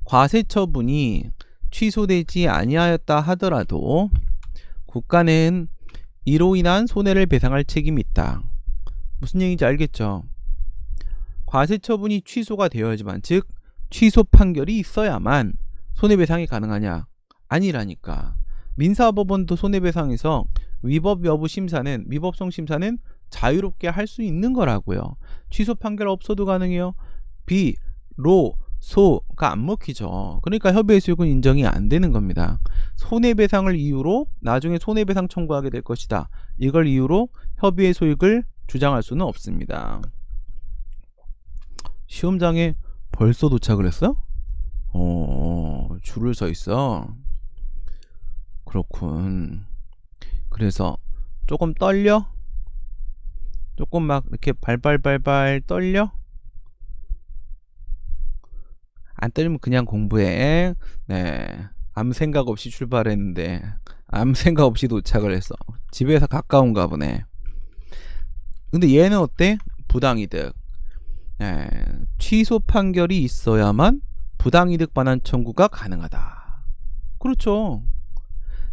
과세처분이 취소되지 아니하였다 하더라도 국가는 이로 인한 손해를 배상할 책임이 있다. 무슨 얘기인지 알겠죠? 과세처분이 취소가 되어야지만, 즉 취소 판결이 있어야만 손해배상이 가능하냐? 아니라니까. 민사법원도 손해배상에서 위법 여부 심사는, 위법성 심사는 자유롭게 할 수 있는 거라고요. 취소 판결 없어도 가능해요. 비, 로, 소가 안 먹히죠. 그러니까 협의의 소익은 인정이 안 되는 겁니다. 손해배상을 이유로 나중에 손해배상 청구하게 될 것이다. 이걸 이유로 협의의 소익을 주장할 수는 없습니다. 시험장에 벌써 도착을 했어? 줄을 서 있어. 그렇군. 그래서 조금 떨려? 조금 막 이렇게 발발발발 떨려? 안 떨리면 그냥 공부해. 아무 생각 없이 출발했는데 아무 생각 없이 도착을 했어. 집에서 가까운가 보네. 근데 얘는 어때? 부당이득. 취소 판결이 있어야만 부당이득 반환 청구가 가능하다. 그렇죠.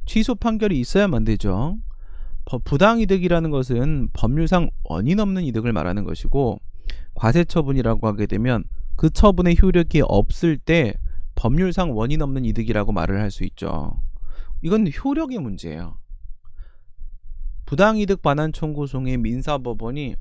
취소 판결이 있어야만 되죠. 부당이득이라는 것은 법률상 원인 없는 이득을 말하는 것이고, 과세처분이라고 하게 되면 그 처분의 효력이 없을 때 법률상 원인 없는 이득이라고 말을 할 수 있죠. 이건 효력의 문제예요. 부당이득 반환 청구 중에 민사법원이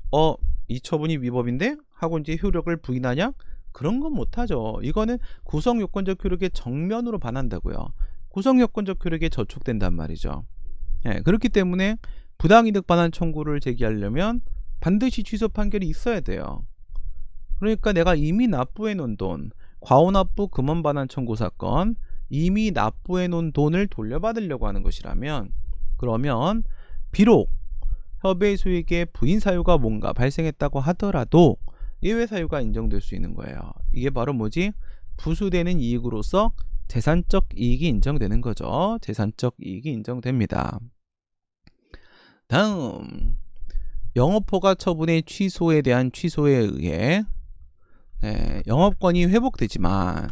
이 처분이 위법인데? 하고 이제 효력을 부인하냐? 그런 건 못하죠. 이거는 구성요건적 효력의 정면으로 반한다고요. 구성요건적 효력에 저촉된단 말이죠. 그렇기 때문에 부당이득 반환 청구를 제기하려면 반드시 취소 판결이 있어야 돼요. 그러니까 내가 이미 납부해 놓은 돈, 과오납부 금원 반환 청구 사건, 이미 납부해 놓은 돈을 돌려받으려고 하는 것이라면, 그러면 비록 협의의 소익의 부인 사유가 뭔가 발생했다고 하더라도 예외 사유가 인정될 수 있는 거예요. 이게 바로 뭐지? 부수되는 이익으로서 재산적 이익이 인정되는 거죠. 재산적 이익이 인정됩니다. 다음, 영업허가 처분의 취소에 대한 취소에 의해 영업권이 회복되지만,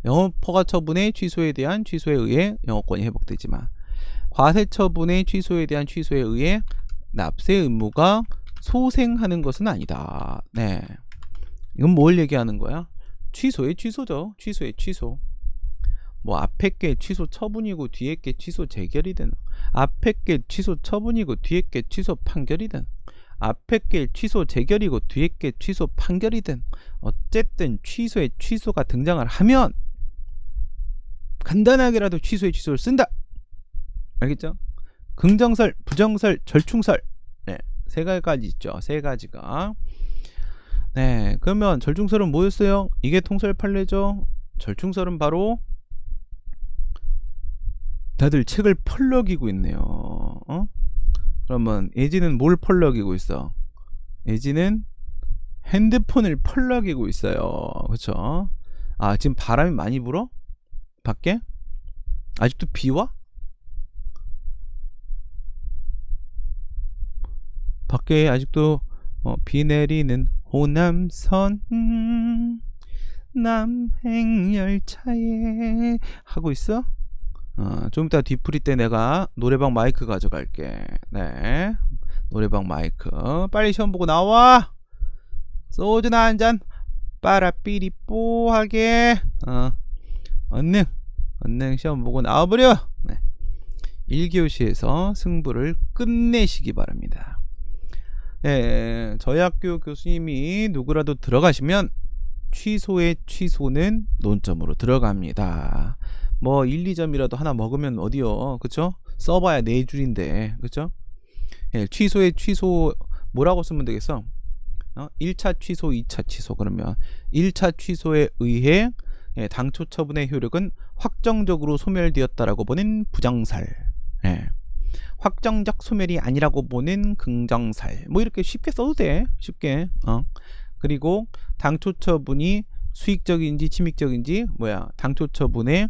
영업허가 처분의 취소에 대한 취소에 의해 영업권이 회복되지만, 과세처분의 취소에 대한 취소에 의해 납세 의무가 소생하는 것은 아니다. 이건 뭘 얘기하는 거야? 취소의 취소죠. 취소의 취소. 뭐 앞에 게 취소 처분이고 뒤에 게 취소 재결이든, 앞에 게 취소 처분이고 뒤에 게 취소 판결이든, 앞에 게 취소 재결이고 뒤에 게 취소 판결이든, 어쨌든 취소의 취소가 등장을 하면 간단하게라도 취소의 취소를 쓴다. 알겠죠? 긍정설, 부정설, 절충설, 세 가지 있죠. 세 가지가. 그러면 절충설은 뭐였어요? 이게 통설 판례죠. 절충설은 바로, 다들 책을 펄럭이고 있네요. 그러면 예지는 뭘 펄럭이고 있어? 예지는 핸드폰을 펄럭이고 있어요. 그쵸? 아, 지금 바람이 많이 불어? 밖에? 아직도 비 와? 밖에 아직도 비 내리는 호남선 남행열차에 하고 있어? 좀 이따 뒤풀이 때 내가 노래방 마이크 가져갈게. 네, 노래방 마이크. 빨리 시험 보고 나와. 소주나 한잔 빠라삐리뽀하게. 얼른 시험 보고 나와버려. 네. 1교시에서 승부를 끝내시기 바랍니다. 네, 저희 학교 교수님이 누구라도 들어가시면 취소의 취소는 논점으로 들어갑니다. 뭐 1, 2점이라도 하나 먹으면 어디요, 그쵸? 써봐야 4줄인데, 그쵸? 예, 취소의 취소 뭐라고 쓰면 되겠어? 1차 취소, 2차 취소. 그러면 1차 취소에 의해 당초 처분의 효력은 확정적으로 소멸되었다라고 보는 부정살. 예. 확정적 소멸이 아니라고 보는 긍정살. 뭐 이렇게 쉽게 써도 돼. 쉽게. 그리고 당초 처분이 수익적인지 침익적인지 당초 처분의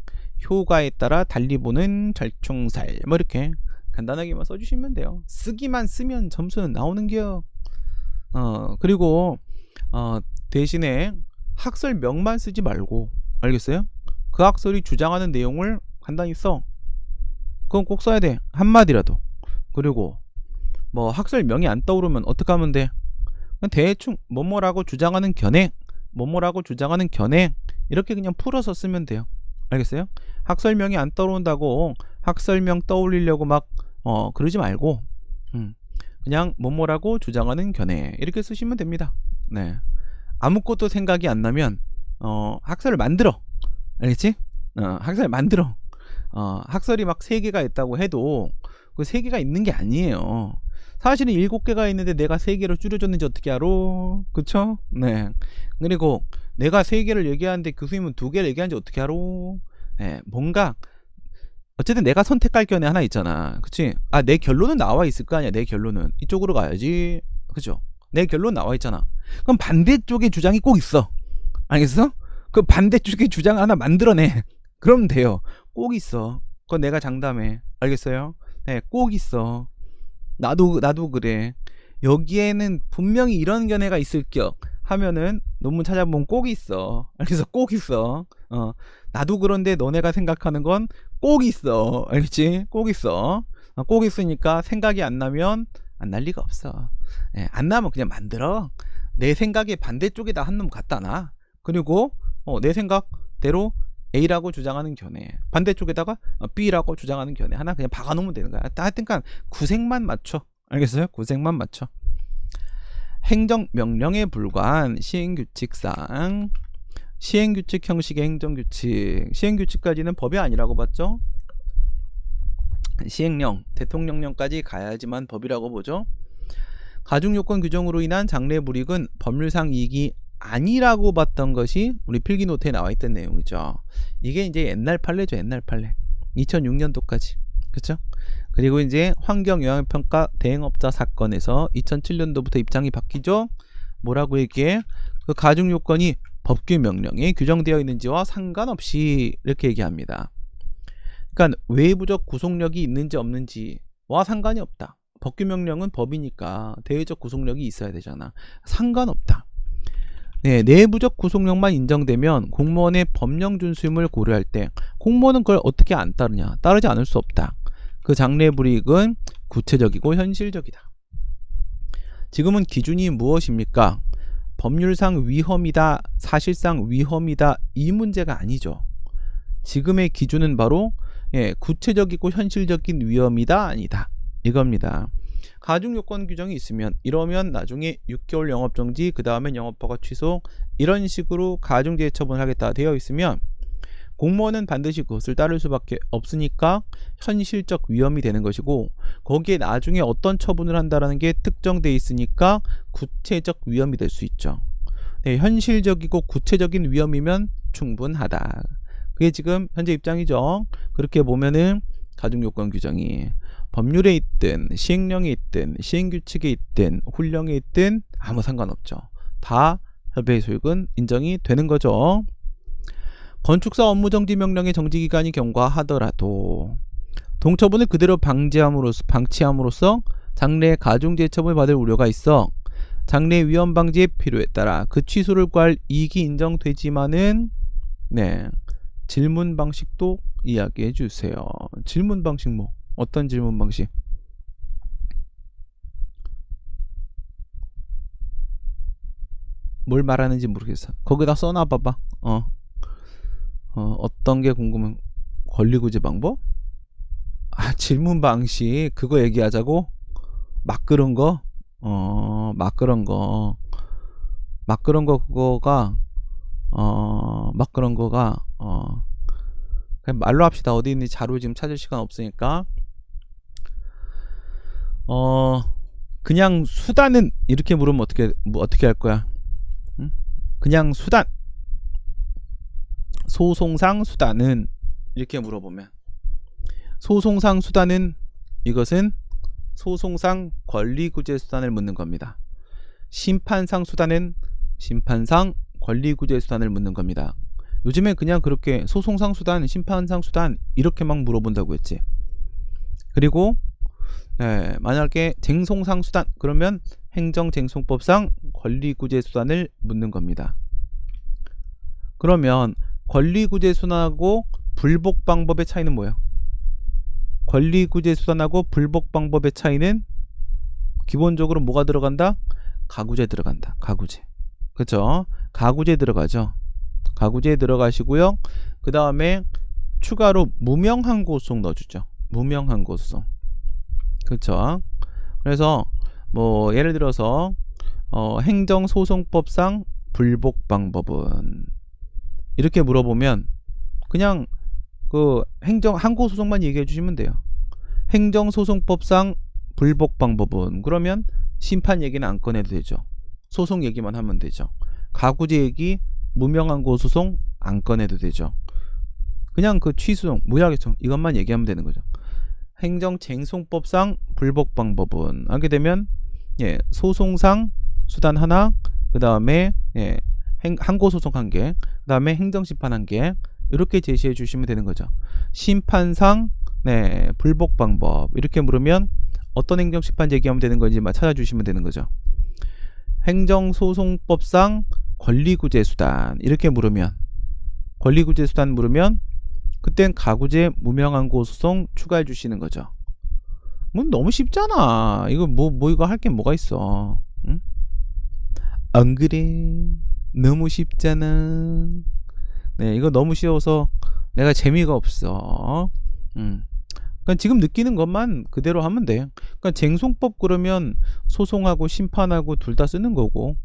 효과에 따라 달리 보는 절충살. 뭐 이렇게 간단하게만 써주시면 돼요. 쓰기만 쓰면 점수는 나오는겨. 그리고 대신에 학설명만 쓰지 말고, 알겠어요? 그 학설이 주장하는 내용을 간단히 써. 그건 꼭 써야 돼. 한마디라도. 그리고 뭐 학설명이 안 떠오르면 어떻게 하면 돼? 그냥 대충 뭐뭐라고 주장하는 견해, 뭐뭐라고 주장하는 견해, 이렇게 그냥 풀어서 쓰면 돼요. 알겠어요? 학설명이 안 떠오른다고 학설명 떠올리려고 막 그러지 말고 그냥 뭐뭐라고 주장하는 견해, 이렇게 쓰시면 됩니다. 네. 아무것도 생각이 안 나면 학설을 만들어. 알겠지? 학설 만들어. 학설이 막 3개가 있다고 해도 그 3개가 있는 게 아니에요. 사실은 7개가 있는데 내가 3개로 줄여줬는지 어떻게 알아? 그쵸? 네. 그리고 내가 3개를 얘기하는데 교수님은 2개를 얘기하는지 어떻게 알아? 네. 뭔가 어쨌든 내가 선택할 견해 하나 있잖아. 그치? 내 결론은 나와 있을 거 아니야. 내 결론은 이쪽으로 가야지. 그죠? 내 결론 나와 있잖아. 그럼 반대쪽의 주장이 꼭 있어. 알겠어? 그 반대쪽의 주장 하나 만들어내. 그러면 돼요. 꼭 있어. 그건 내가 장담해. 알겠어요? 네, 꼭 있어. 나도 그래. 여기에는 분명히 이런 견해가 있을겨 하면은 논문 찾아보면 꼭 있어. 그래서 꼭 있어. 나도 그런데 너네가 생각하는 건 꼭 있어. 알겠지? 꼭 있어. 꼭 있으니까 생각이 안 나면 안 날 리가 없어. 안 나면 그냥 만들어. 내 생각의 반대쪽에다 한 놈 갖다 놔. 그리고 내 생각대로 A라고 주장하는 견해, 반대쪽에다가 B라고 주장하는 견해 하나 그냥 박아놓으면 되는 거야. 하여튼간 구색만 맞춰. 알겠어요? 구색만 맞춰. 행정명령에 불과한 시행규칙상, 시행규칙 형식의 행정규칙, 시행규칙까지는 법이 아니라고 봤죠? 시행령, 대통령령까지 가야지만 법이라고 보죠. 가중요건 규정으로 인한 장래불이익은 법률상 이익이 아니라고 봤던 것이 우리 필기노트에 나와 있던 내용이죠. 이게 이제 옛날 판례죠. 옛날 판례. 2006년도까지. 그쵸? 그리고 이제 환경영향평가 대행업자 사건에서 2007년도부터 입장이 바뀌죠. 뭐라고 얘기해? 그 가중요건이 법규 명령에 규정되어 있는지와 상관없이 이렇게 얘기합니다. 그러니까 외부적 구속력이 있는지 없는지와 상관이 없다. 법규 명령은 법이니까 대외적 구속력이 있어야 되잖아. 상관없다. 네, 내부적 구속력만 인정되면 공무원의 법령 준수임을 고려할 때 공무원은 그걸 어떻게 안 따르냐? 따르지 않을 수 없다. 그 장래불이익은 구체적이고 현실적이다. 지금은 기준이 무엇입니까? 법률상 위험이다, 사실상 위험이다, 이 문제가 아니죠. 지금의 기준은 바로 구체적이고 현실적인 위험이다, 아니다, 이겁니다. 가중요건 규정이 있으면 이러면 나중에 6개월 영업정지, 그 다음엔 영업허가 취소, 이런 식으로 가중제의 처분을 하겠다 되어 있으면 공무원은 반드시 그것을 따를 수밖에 없으니까 현실적 위험이 되는 것이고, 거기에 나중에 어떤 처분을 한다는 게 특정돼 있으니까 구체적 위험이 될 수 있죠. 네, 현실적이고 구체적인 위험이면 충분하다. 그게 지금 현재 입장이죠. 그렇게 보면은 가중요건 규정이 법률에 있든 시행령에 있든 시행규칙에 있든 훈령에 있든 아무 상관없죠. 다 협의의 소유권 인정이 되는 거죠. 건축사 업무정지 명령의 정지기간이 경과하더라도 동처분을 그대로 방치함으로써 장래에 가중제처분을 받을 우려가 있어 장래 위험 방지의 필요에 따라 그 취소를 구할 이익이 인정되지만은 네, 질문 방식도 이야기해 주세요. 질문 방식 뭐 어떤 질문 방식? 뭘 말하는지 모르겠어. 거기다 써놔 봐봐. 어떤 게 궁금해? 권리구제 방법? 아, 질문 방식 그거 얘기하자고? 막 그런 거? 막 그런 거 그거가 막 그런 거가 그냥 말로 합시다. 어디 있는지 자료 지금 찾을 시간 없으니까 그냥 수단은 이렇게 물으면 어떻게 할 거야? 응? 그냥 수단 소송상 수단은 이렇게 물어보면 소송상 수단은 이것은 소송상 권리구제 수단을 묻는 겁니다. 심판상 수단은 심판상 권리구제 수단을 묻는 겁니다. 요즘에 그냥 그렇게 소송상 수단, 심판상 수단 이렇게 막 물어본다고 했지. 그리고 네, 만약에 쟁송상 수단 그러면 행정쟁송법상 권리구제 수단을 묻는 겁니다. 그러면 권리구제 수단하고 불복 방법의 차이는 뭐예요? 권리구제 수단하고 불복 방법의 차이는 기본적으로 뭐가 들어간다? 가구제 들어간다. 가구제. 그쵸? 가구제 들어가죠. 가구제 들어가시고요. 그 다음에 추가로 무명항고소송 넣어주죠. 무명항고소송. 그쵸? 그래서 뭐 예를 들어서 행정소송법상 불복 방법은 이렇게 물어보면 그냥 그 항고소송만 얘기해 주시면 돼요. 행정소송법상 불복 방법은 그러면 심판 얘기는 안 꺼내도 되죠. 소송 얘기만 하면 되죠. 가구제 얘기 무명항고소송 안 꺼내도 되죠. 그냥 그 취소송 무효하겠죠. 이것만 얘기하면 되는 거죠. 행정쟁송법상 불복 방법은 하게 되면 예, 소송상 수단 하나, 그 다음에 예, 항고소송 한 개, 그 다음에 행정심판 한 개 이렇게 제시해 주시면 되는 거죠. 심판상 네, 불복 방법 이렇게 물으면 어떤 행정심판 얘기하면 되는 건지 찾아주시면 되는 거죠. 행정소송법상 권리구제 수단 이렇게 물으면 권리구제 수단 물으면 그땐 가구제 무명항고소송 추가해 주시는 거죠. 뭐 너무 쉽잖아. 이거 이거 할 게 뭐가 있어? 응? 안 그래? 너무 쉽잖아. 네, 이거 너무 쉬워서 내가 재미가 없어. 그러니까 지금 느끼는 것만 그대로 하면 돼. 그러니까 쟁송법 그러면 소송하고 심판하고 둘 다 쓰는 거고,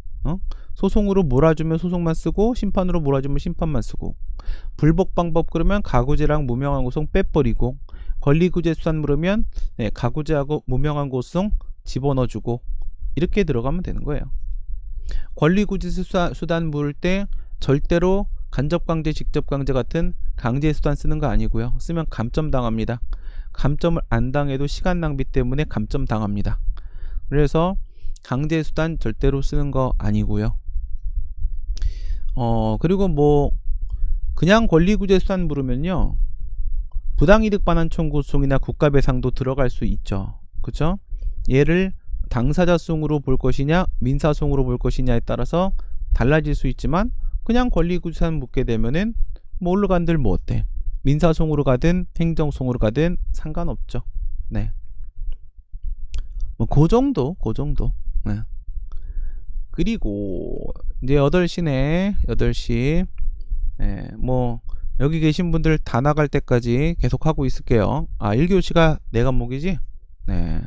소송으로 몰아주면 소송만 쓰고 심판으로 몰아주면 심판만 쓰고, 불복 방법 그러면 가구제랑 무명항고소송 빼버리고, 권리구제 수단 물으면 네, 가구제하고 무명항고소송 집어넣어주고 이렇게 들어가면 되는 거예요. 권리구제 수단 물을 때 절대로 간접강제, 직접강제 같은 강제 수단 쓰는 거 아니고요. 쓰면 감점 당합니다. 감점을 안 당해도 시간 낭비 때문에 감점 당합니다. 그래서 강제 수단 절대로 쓰는 거 아니고요. 그리고 뭐 그냥 권리구제 수단 물으면요, 부당이득 반환 청구 소송이나 국가배상도 들어갈 수 있죠. 그쵸? 얘를 당사자송으로 볼 것이냐 민사송으로 볼 것이냐에 따라서 달라질 수 있지만 그냥 권리구제 수단 묻게 되면은 뭘로 간들 뭐 어때? 민사송으로 가든 행정송으로 가든 상관없죠. 네. 뭐 그 정도. 네. 그리고 이제 8시네. 8시. 네, 뭐 여기 계신 분들 다 나갈 때까지 계속 하고 있을게요. 1교시가 내 과목이지? 네.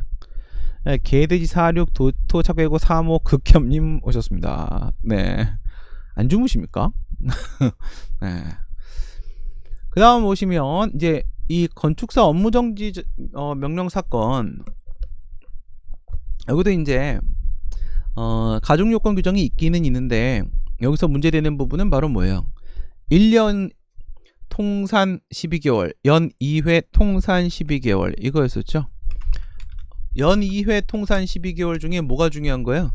네, 개돼지 46 도착외고 3호 극혐님 오셨습니다. 네. 안 주무십니까? 네. 그 다음 보시면 이제 이 건축사 업무정지 명령 사건, 여기도 이제 가중요건 규정이 있기는 있는데 여기서 문제되는 부분은 바로 뭐예요? 1년 통산 12개월, 연 2회 통산 12개월 이거였었죠. 연 2회 통산 12개월 중에 뭐가 중요한 거야?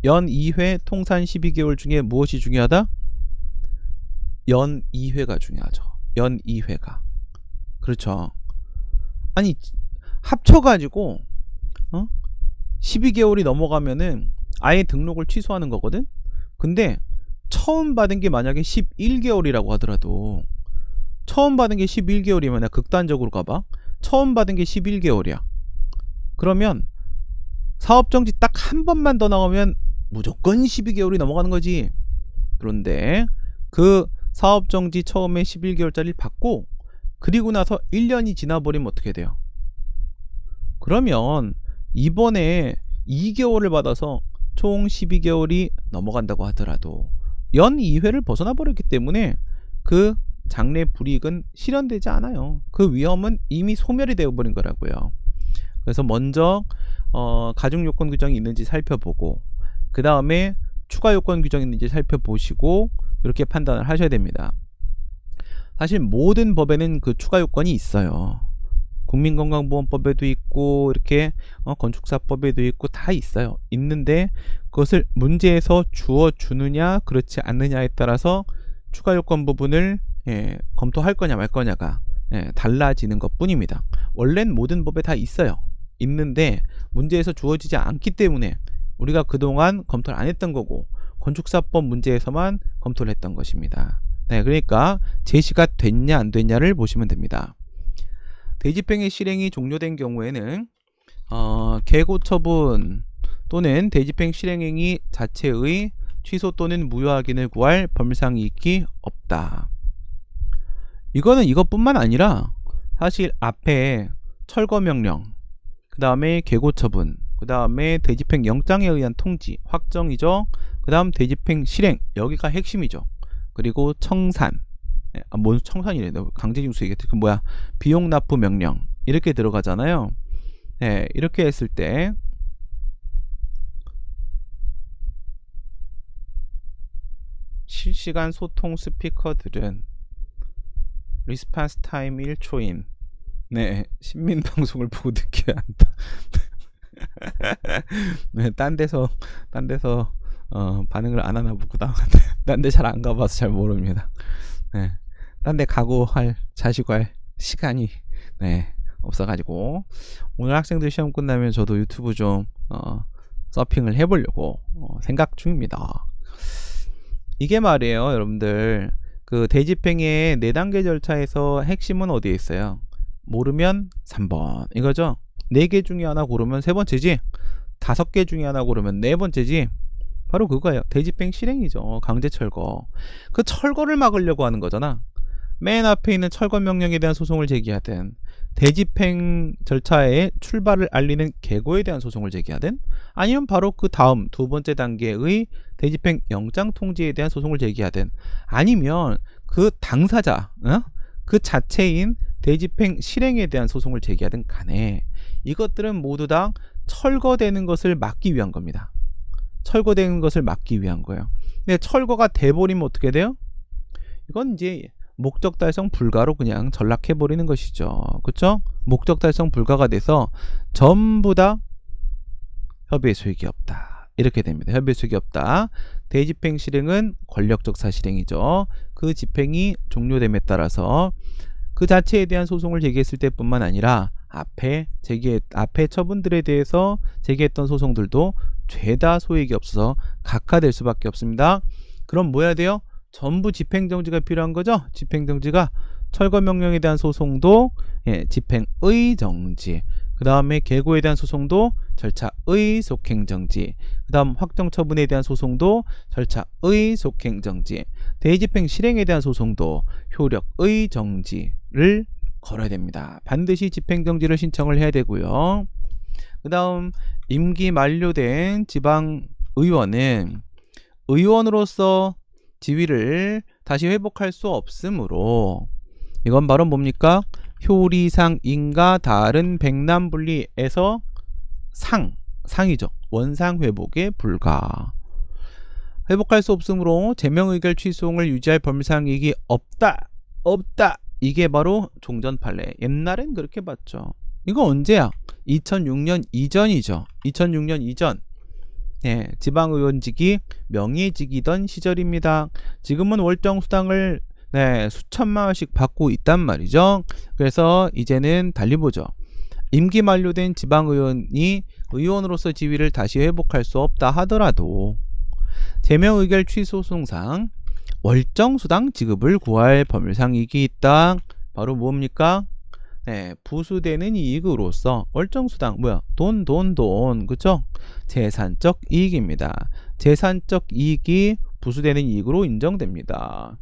연 2회 통산 12개월 중에 무엇이 중요하다? 연 2회가 중요하죠. 연 2회가. 그렇죠. 아니 합쳐가지고 12개월이 넘어가면은 아예 등록을 취소하는 거거든. 근데 처음 받은 게 만약에 11개월이라고 하더라도, 처음 받은 게 11개월이면 극단적으로 가봐. 처음 받은 게 11개월이야. 그러면 사업정지 딱 한 번만 더 나오면 무조건 12개월이 넘어가는 거지. 그런데 그 사업정지 처음에 11개월짜리를 받고 그리고 나서 1년이 지나버리면 어떻게 돼요? 그러면 이번에 2개월을 받아서 총 12개월이 넘어간다고 하더라도 연 2회를 벗어나 버렸기 때문에 그 장래 불이익은 실현되지 않아요. 그 위험은 이미 소멸이 되어버린 거라고요. 그래서 먼저 가중 요건 규정이 있는지 살펴보고, 그 다음에 추가 요건 규정이 있는지 살펴보시고 이렇게 판단을 하셔야 됩니다. 사실 모든 법에는 그 추가 요건이 있어요. 국민건강보험법에도 있고 이렇게 건축사법에도 있고 다 있어요. 있는데 그것을 문제에서 주어주느냐 그렇지 않느냐에 따라서 추가 요건 부분을 검토할 거냐 말 거냐가 달라지는 것 뿐입니다. 원래는 모든 법에 다 있어요. 있는데 문제에서 주어지지 않기 때문에 우리가 그동안 검토를 안 했던 거고, 건축사법 문제에서만 검토를 했던 것입니다. 그러니까 제시가 됐냐 안 됐냐를 보시면 됩니다. 대집행의 실행이 종료된 경우에는 개고 처분 또는 대집행 실행행위 자체의 취소 또는 무효 확인을 구할 법률상이익이 없다. 이거는 이것뿐만 아니라 사실 앞에 철거명령, 그 다음에 개고 처분, 그 다음에 대집행 영장에 의한 통지, 확정이죠. 그 다음 대집행 실행, 여기가 핵심이죠. 그리고 청산, 뭔 청산이래, 강제징수 얘기했지. 그 뭐야, 비용 납부 명령 이렇게 들어가잖아요. 이렇게 했을 때 실시간 소통 스피커들은 리스판스 타임 1초인 신민방송을 보고 느껴야 한다. 딴 데서 반응을 안 하나 보구나. 딴 데 잘 안 가봐서 잘 모릅니다. 딴 데 가고 할 자시고 할 시간이 없어가지고 오늘 학생들 시험 끝나면 저도 유튜브 좀 서핑을 해보려고 생각 중입니다. 이게 말이에요, 여러분들. 그 대집행의 4단계 절차에서 핵심은 어디에 있어요? 모르면 3번 이거죠. 4개 중에 하나 고르면 3번째지, 5개 중에 하나 고르면 4번째지. 바로 그거예요. 대집행 실행이죠. 강제 철거. 그 철거를 막으려고 하는 거잖아. 맨 앞에 있는 철거 명령에 대한 소송을 제기하든, 대집행 절차의 출발을 알리는 개고에 대한 소송을 제기하든, 아니면 바로 그 다음 2번째 단계의 대집행 영장 통지에 대한 소송을 제기하든, 아니면 그 당사자 그 자체인 대집행 실행에 대한 소송을 제기하든 간에 이것들은 모두 다 철거되는 것을 막기 위한 겁니다. 철거되는 것을 막기 위한 거예요. 근데 철거가 돼버리면 어떻게 돼요? 이건 이제 목적 달성 불가로 그냥 전락해버리는 것이죠. 그쵸? 목적 달성 불가가 돼서 전부 다 협의의 수익이 없다. 이렇게 됩니다. 협의의 수익이 없다. 대집행 실행은 권력적 사실행위죠. 그 집행이 종료됨에 따라서 그 자체에 대한 소송을 제기했을 때뿐만 아니라 앞에 처분들에 대해서 제기했던 소송들도 죄다 소익이 없어서 각하될 수밖에 없습니다. 그럼 뭐 해야 돼요? 전부 집행정지가 필요한 거죠. 집행정지가 철거명령에 대한 소송도 집행의 정지, 그 다음에 개고에 대한 소송도 절차의 속행정지, 그 다음 확정처분에 대한 소송도 절차의 속행정지, 대집행 실행에 대한 소송도 효력의 정지를 걸어야 됩니다. 반드시 집행정지를 신청을 해야 되고요. 그 다음 임기 만료된 지방의원은 의원으로서 지위를 다시 회복할 수 없으므로, 이건 바로 뭡니까? 효리상 인가 다른 백남분리에서 상이죠. 원상 회복에 불가. 회복할 수 없으므로 제명의결 취소를 유지할 법률상이익이 없다. 이게 바로 종전판례. 옛날엔 그렇게 봤죠. 이거 언제야? 2006년 이전이죠. 2006년 이전. 예, 지방의원직이 명예직이던 시절입니다. 지금은 월정수당을 수천만 원씩 받고 있단 말이죠. 그래서 이제는 달리 보죠. 임기 만료된 지방의원이 의원으로서 지위를 다시 회복할 수 없다 하더라도 제명의결 취소소송상 월정수당 지급을 구할 법률상이익이 있다. 바로 뭡니까? 부수되는 이익으로서 월정수당 돈 그쵸? 재산적 이익입니다. 재산적 이익이 부수되는 이익으로 인정됩니다.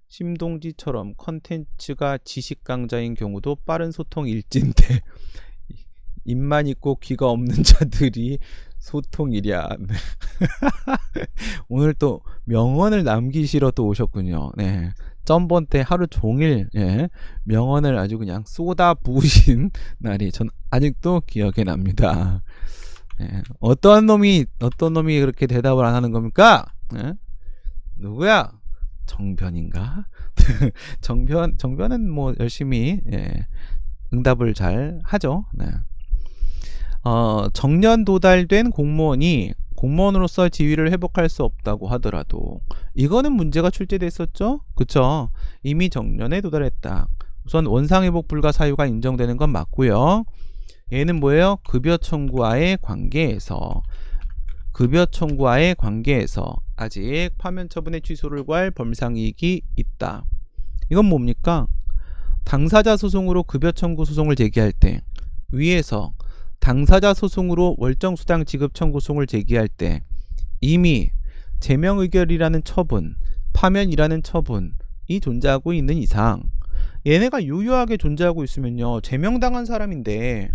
심동지처럼 컨텐츠가 지식강자인 경우도 빠른 소통 일진데 입만 있고 귀가 없는 자들이 소통이랴. 오늘 또 명언을 남기시러 또 오셨군요. 네. 전번 때 하루 종일 명언을 아주 그냥 쏟아 부으신 날이 전 아직도 기억에 납니다. 어떤 놈이 그렇게 대답을 안 하는 겁니까? 누구야? 정변인가? 정변은 뭐 열심히 응답을 잘 하죠. 정년 도달된 공무원이 공무원으로서 지위를 회복할 수 없다고 하더라도 이거는 문제가 출제됐었죠. 그쵸? 이미 정년에 도달했다. 우선 원상회복 불가 사유가 인정되는 건 맞고요. 얘는 뭐예요? 급여 청구와의 관계에서 아직 파면 처분의 취소를 구할 법상이익이 있다. 이건 뭡니까? 당사자 소송으로 급여 청구 소송을 제기할 때 위에서 당사자 소송으로 월정수당 지급 청구 소송을 제기할 때 이미 제명의결이라는 처분, 파면이라는 처분이 존재하고 있는 이상 얘네가 유효하게 존재하고 있으면요, 제명당한 사람인데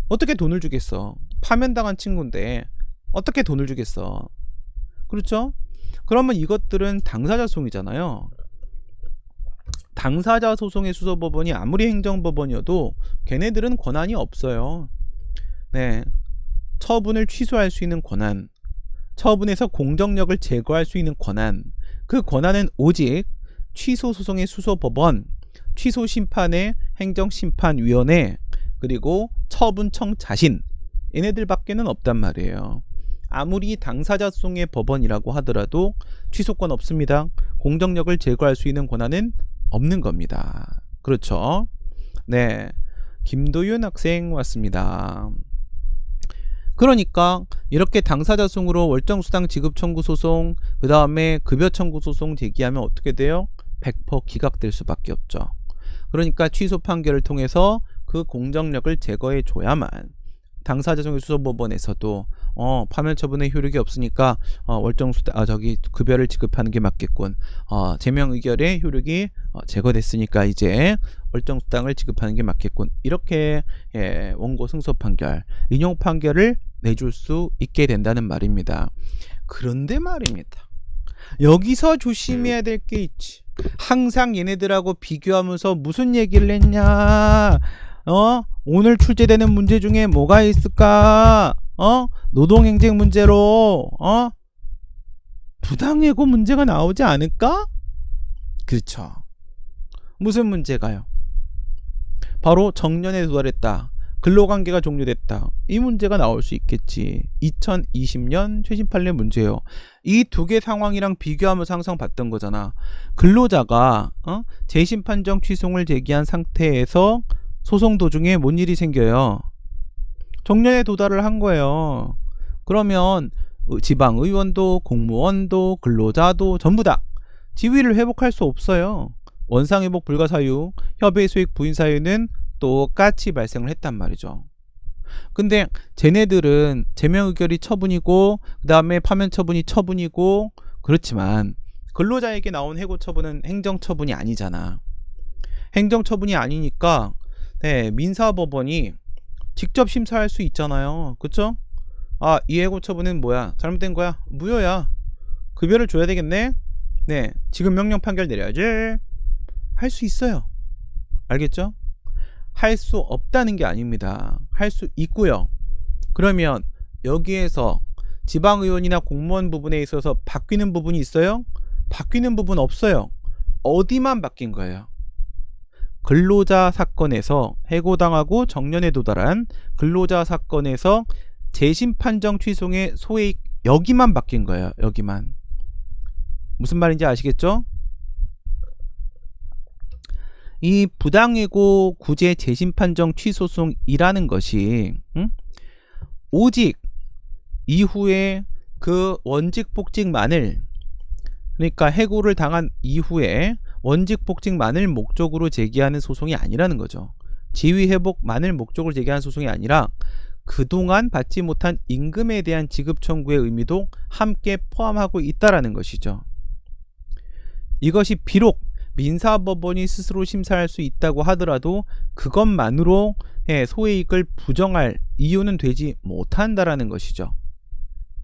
어떻게 돈을 주겠어? 파면당한 친구인데 어떻게 돈을 주겠어? 그렇죠? 그러면 이것들은 당사자 소송이잖아요. 당사자 소송의 수소법원이 아무리 행정법원이어도 걔네들은 권한이 없어요. 처분을 취소할 수 있는 권한, 처분에서 공정력을 제거할 수 있는 권한, 그 권한은 오직 취소소송의 수소법원, 취소심판의 행정심판위원회, 그리고 처분청 자신, 얘네들밖에는 없단 말이에요. 아무리 당사자 소송의 법원이라고 하더라도 취소권 없습니다. 공정력을 제거할 수 있는 권한은 없는 겁니다. 그렇죠? 김도윤 학생 왔습니다. 그러니까 이렇게 당사자 소송으로 월정수당 지급 청구 소송, 그 다음에 급여 청구 소송 제기하면 어떻게 돼요? 100% 기각될 수밖에 없죠. 그러니까 취소 판결을 통해서 그 공정력을 제거해 줘야만 당사자 소송의 수소법원에서도 파면 처분의 효력이 없으니까 월정수당 급여를 지급하는 게 맞겠군. 제명 의결의 효력이 제거됐으니까 이제 월정수당을 지급하는 게 맞겠군. 이렇게 원고 승소 판결, 인용 판결을 내줄 수 있게 된다는 말입니다. 그런데 말입니다. 여기서 조심해야 될 게 있지. 항상 얘네들하고 비교하면서 무슨 얘기를 했냐? 오늘 출제되는 문제 중에 뭐가 있을까? 노동행정 문제로 부당해고 문제가 나오지 않을까? 그렇죠. 무슨 문제가요? 바로 정년에 도달했다, 근로관계가 종료됐다, 이 문제가 나올 수 있겠지. 2020년 최신 판례 문제예요. 이 두 개 상황이랑 비교하면서 항상 봤던 거잖아. 근로자가 재심 판정 취소를 제기한 상태에서 소송 도중에 뭔 일이 생겨요? 정년에 도달을 한 거예요. 그러면 지방의원도 공무원도 근로자도 전부 다 지위를 회복할 수 없어요. 원상회복 불가 사유, 협의 수익 부인 사유는 똑같이 발생을 했단 말이죠. 근데 쟤네들은 제명의결이 처분이고 그 다음에 파면 처분이 처분이고, 그렇지만 근로자에게 나온 해고 처분은 행정처분이 아니잖아. 행정처분이 아니니까 민사법원이 직접 심사할 수 있잖아요. 그쵸? 이 해고 처분은 뭐야? 잘못된 거야? 무효야. 급여를 줘야 되겠네? 지금 명령 판결 내려야지. 할 수 있어요. 알겠죠? 할 수 없다는 게 아닙니다. 할 수 있고요. 그러면 여기에서 지방의원이나 공무원 부분에 있어서 바뀌는 부분이 있어요? 바뀌는 부분 없어요. 어디만 바뀐 거예요? 근로자 사건에서 해고당하고 정년에 도달한 근로자 사건에서 재심 판정 취소의 소해익 여기만 바뀐 거예요. 여기만. 무슨 말인지 아시겠죠? 이 부당해고 구제 재심 판정 취소송이라는 것이 오직 이후에 그 원직 복직만을, 그러니까 해고를 당한 이후에 원직 복직만을 목적으로 제기하는 소송이 아니라는 거죠. 지위 회복만을 목적으로 제기하는 소송이 아니라 그동안 받지 못한 임금에 대한 지급 청구의 의미도 함께 포함하고 있다라는 것이죠. 이것이 비록 민사법원이 스스로 심사할 수 있다고 하더라도 그것만으로 소해익을 부정할 이유는 되지 못한다라는 것이죠.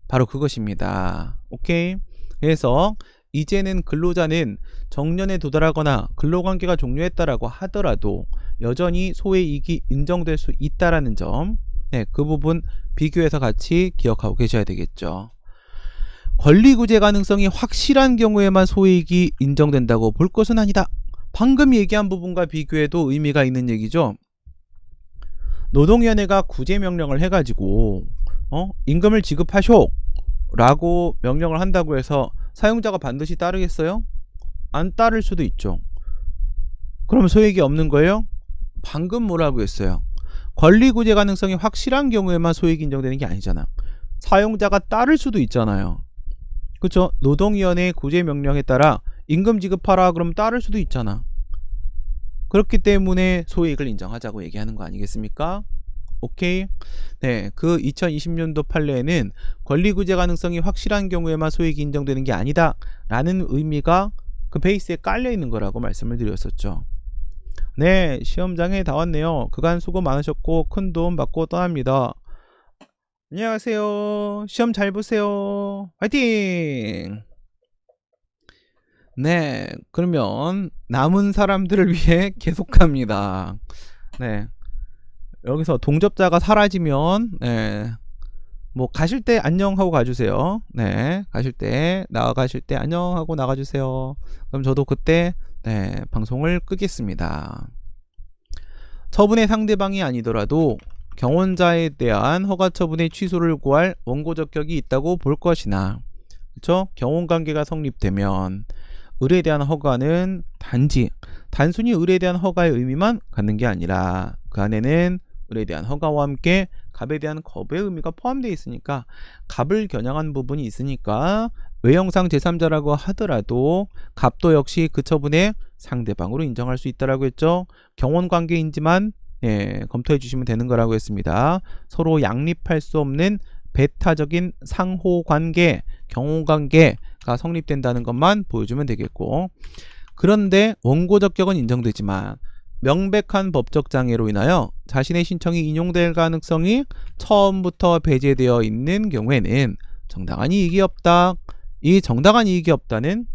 바로 그것입니다. 오케이? 그래서 이제는 근로자는 정년에 도달하거나 근로관계가 종료했다라고 하더라도 여전히 소해이익이 인정될 수 있다라는 점, 그 부분 비교해서 같이 기억하고 계셔야 되겠죠. 권리구제 가능성이 확실한 경우에만 소해이익이 인정된다고 볼 것은 아니다. 방금 얘기한 부분과 비교해도 의미가 있는 얘기죠. 노동위원회가 구제명령을 해가지고 임금을 지급하쇼 라고 명령을 한다고 해서 사용자가 반드시 따르겠어요? 안 따를 수도 있죠. 그럼 소액이 없는 거예요? 방금 뭐라고 했어요? 권리구제 가능성이 확실한 경우에만 소액이 인정되는 게 아니잖아. 사용자가 따를 수도 있잖아요. 그쵸? 노동위원회의 구제명령에 따라 임금 지급하라 그러면 따를 수도 있잖아. 그렇기 때문에 소액을 인정하자고 얘기하는 거 아니겠습니까? 오케이? 네, 그 2020년도 판례에는 권리구제 가능성이 확실한 경우에만 소액이 인정되는 게 아니다 라는 의미가 그 베이스에 깔려 있는 거라고 말씀을 드렸었죠. 네, 시험장에 다 왔네요. 그간 수고 많으셨고 큰 도움 받고 떠납니다. 안녕하세요. 시험 잘 보세요. 화이팅! 네, 그러면 남은 사람들을 위해 계속합니다. 네, 여기서 동접자가 사라지면 뭐 가실 때 안녕하고 가주세요. 네, 가실 때 나가실 때 안녕하고 나가주세요. 그럼 저도 그때 방송을 끄겠습니다. 처분의 상대방이 아니더라도 경원자에 대한 허가 처분의 취소를 구할 원고적 격이 있다고 볼 것이나, 그쵸? 경원관계가 성립되면 을에 대한 허가는 단순히 을에 대한 허가의 의미만 갖는 게 아니라 그 안에는 을에 대한 허가와 함께 갑에 대한 겁의 의미가 포함되어 있으니까 갑을 겨냥한 부분이 있으니까 외형상 제3자라고 하더라도 갑도 역시 그 처분의 상대방으로 인정할 수 있다라고 했죠. 경원관계인지만 검토해 주시면 되는 거라고 했습니다. 서로 양립할 수 없는 배타적인 상호관계, 경호관계가 성립된다는 것만 보여주면 되겠고, 그런데 원고적 격은 인정되지만 명백한 법적 장애로 인하여 자신의 신청이 인용될 가능성이 처음부터 배제되어 있는 경우에는 정당한 이익이 없다. 이 정당한 이익이 없다는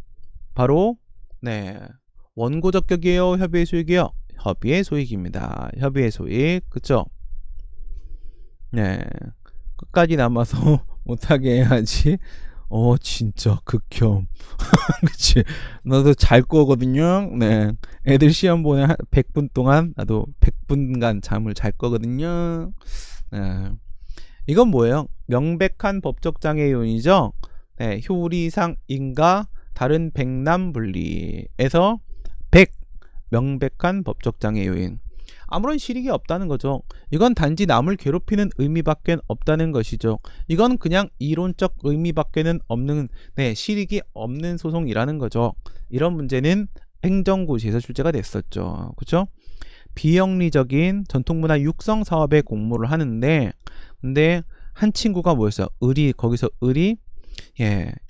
바로 원고적 격이에요, 협의의 소익이에요? 협의의 소익입니다. 협의의 소익, 그쵸? 네, 끝까지 남아서 못하게 해야지. 진짜 극혐. 그치? 나도 잘 거거든요. 네, 애들 시험 보내 100분 동안 나도 100분간 잠을 잘 거거든요. 네, 이건 뭐예요? 명백한 법적 장애 요인이죠. 네, 효리상 인가 다른 백남 분리에서 100 명백한 법적 장애 요인. 아무런 실익이 없다는 거죠. 이건 단지 남을 괴롭히는 의미밖에 없다는 것이죠. 이건 그냥 이론적 의미밖에는 없는, 실익이 없는 소송이라는 거죠. 이런 문제는 행정고시에서 출제가 됐었죠. 그렇죠? 비영리적인 전통문화 육성 사업에 공모를 하는데, 근데 한 친구가 뭐였어요? 거기서 을이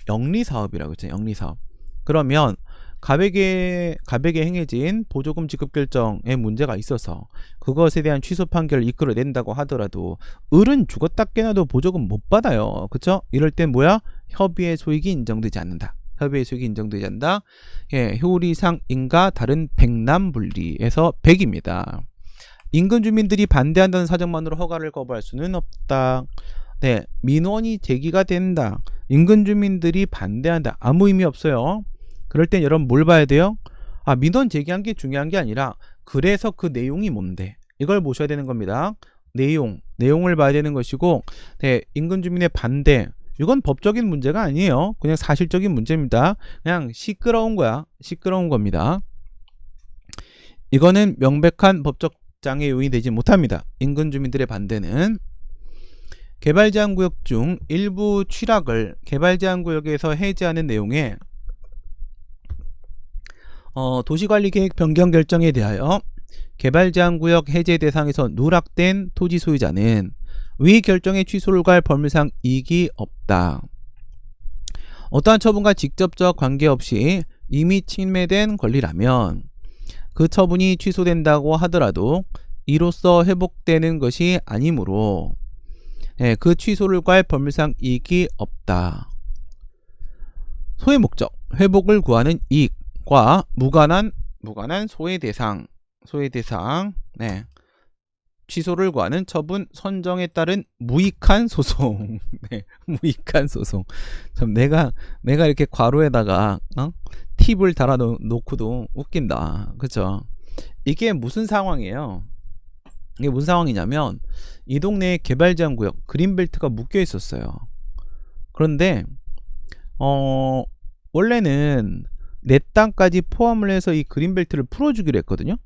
영리사업이라고 했죠. 영리사업. 그러면 갑에게 행해진 보조금 지급 결정에 문제가 있어서 그것에 대한 취소 판결을 이끌어낸다고 하더라도 을은 죽었다 깨나도 보조금 못 받아요. 그쵸? 이럴 땐 뭐야? 협의의 소익이 인정되지 않는다. 협의의 소익이 인정되지 않는다. 효리상 인가 다른 백남 분리에서 100입니다. 인근 주민들이 반대한다는 사정만으로 허가를 거부할 수는 없다. 민원이 제기가 된다. 인근 주민들이 반대한다. 아무 의미 없어요. 그럴 땐 여러분 뭘 봐야 돼요? 민원 제기한 게 중요한 게 아니라 그래서 그 내용이 뭔데? 이걸 보셔야 되는 겁니다. 내용을 봐야 되는 것이고, 네, 인근 주민의 반대. 이건 법적인 문제가 아니에요. 그냥 사실적인 문제입니다. 그냥 시끄러운 거야. 시끄러운 겁니다. 이거는 명백한 법적 장애 요인이 되지 못합니다. 인근 주민들의 반대는 개발제한구역 중 일부 취락을 개발제한구역에서 해제하는 내용에 도시관리계획 변경 결정에 대하여 개발제한구역 해제 대상에서 누락된 토지 소유자는 위 결정의 취소를 가할 법률상 이익이 없다. 어떠한 처분과 직접적 관계없이 이미 침해된 권리라면 그 처분이 취소된다고 하더라도 이로써 회복되는 것이 아니므로 그 취소를 가할 법률상 이익이 없다. 소의 목적, 회복을 구하는 이익과 무관한 소의 대상, 네. 취소를 구하는 처분 선정에 따른 무익한 소송. 네, 무익한 소송. 참 내가 이렇게 괄호에다가 팁을 달아 놓고도 웃긴다. 그쵸? 이게 무슨 상황이에요? 이게 무슨 상황이냐면 이 동네에 개발제한구역 그린벨트가 묶여 있었어요. 그런데 원래는 내 땅까지 포함을 해서 이 그린벨트를 풀어주기로 했거든요.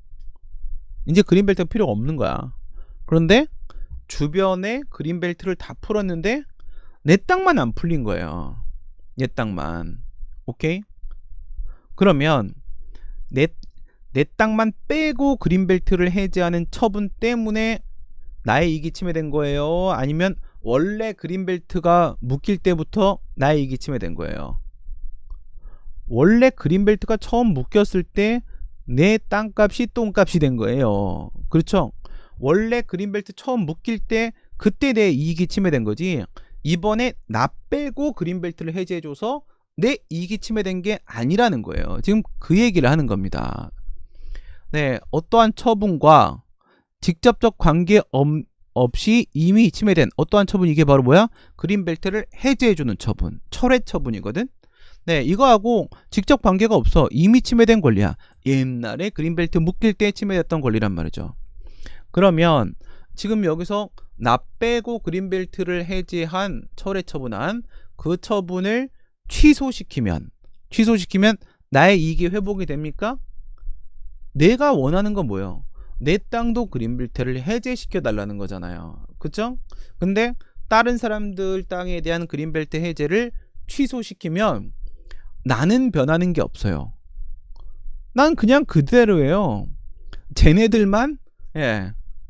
이제 그린벨트가 필요가 없는 거야. 그런데 주변에 그린벨트를 다 풀었는데 내 땅만 안 풀린 거예요. 내 땅만. 오케이? 그러면 내 땅만 빼고 그린벨트를 해제하는 처분 때문에 나의 이익이 침해된 거예요? 아니면 원래 그린벨트가 묶일 때부터 나의 이익이 침해된 거예요? 원래 그린벨트가 처음 묶였을 때 내 땅값이 똥값이 된 거예요. 그렇죠? 원래 그린벨트 처음 묶일 때 그때 내 이익이 침해된 거지, 이번에 나 빼고 그린벨트를 해제해줘서 내 이익이 침해된 게 아니라는 거예요. 지금 그 얘기를 하는 겁니다. 네, 어떠한 처분과 직접적 관계 없이 이미 침해된 어떠한 처분, 이게 바로 뭐야? 그린벨트를 해제해주는 처분, 철회 처분이거든. 네, 이거하고 직접 관계가 없어. 이미 침해된 권리야. 옛날에 그린벨트 묶일 때 침해됐던 권리란 말이죠. 그러면 지금 여기서 나 빼고 그린벨트를 해제한 철회 처분한 그 처분을 취소시키면 나의 이익이 회복이 됩니까? 내가 원하는 건 뭐예요? 내 땅도 그린벨트를 해제시켜 달라는 거잖아요. 그쵸? 근데 다른 사람들 땅에 대한 그린벨트 해제를 취소시키면 나는 변하는 게 없어요. 난 그냥 그대로예요. 쟤네들만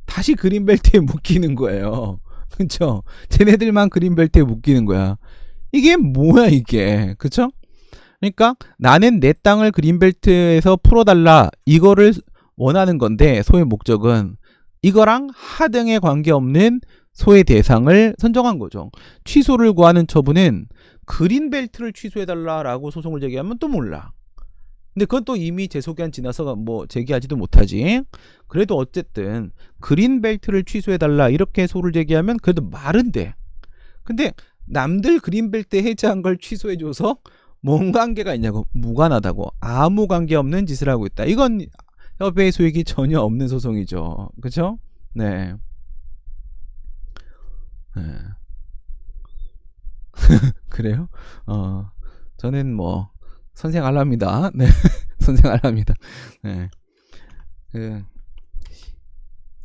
다시 그린벨트에 묶이는 거예요. 그쵸? 쟤네들만 그린벨트에 묶이는 거야. 이게 뭐야 이게. 그쵸? 그러니까 나는 내 땅을 그린벨트에서 풀어달라, 이거를 원하는 건데, 소의 목적은 이거랑 하등에 관계없는 소의 대상을 선정한 거죠. 취소를 구하는 처분은 그린벨트를 취소해달라라고 소송을 제기하면 또 몰라. 근데 그건 또 이미 재소기한 지나서 뭐 제기하지도 못하지. 그래도 어쨌든 그린벨트를 취소해달라 이렇게 소를 제기하면 그래도 말은 돼. 근데 남들 그린벨트 해제한 걸 취소해줘서 뭔 관계가 있냐고. 무관하다고. 아무 관계없는 짓을 하고 있다. 이건 협의의 소익이 전혀 없는 소송이죠. 그쵸? 네. 그래요? 저는 뭐 선생할랍니다. 네. 선생할랍니다. 네.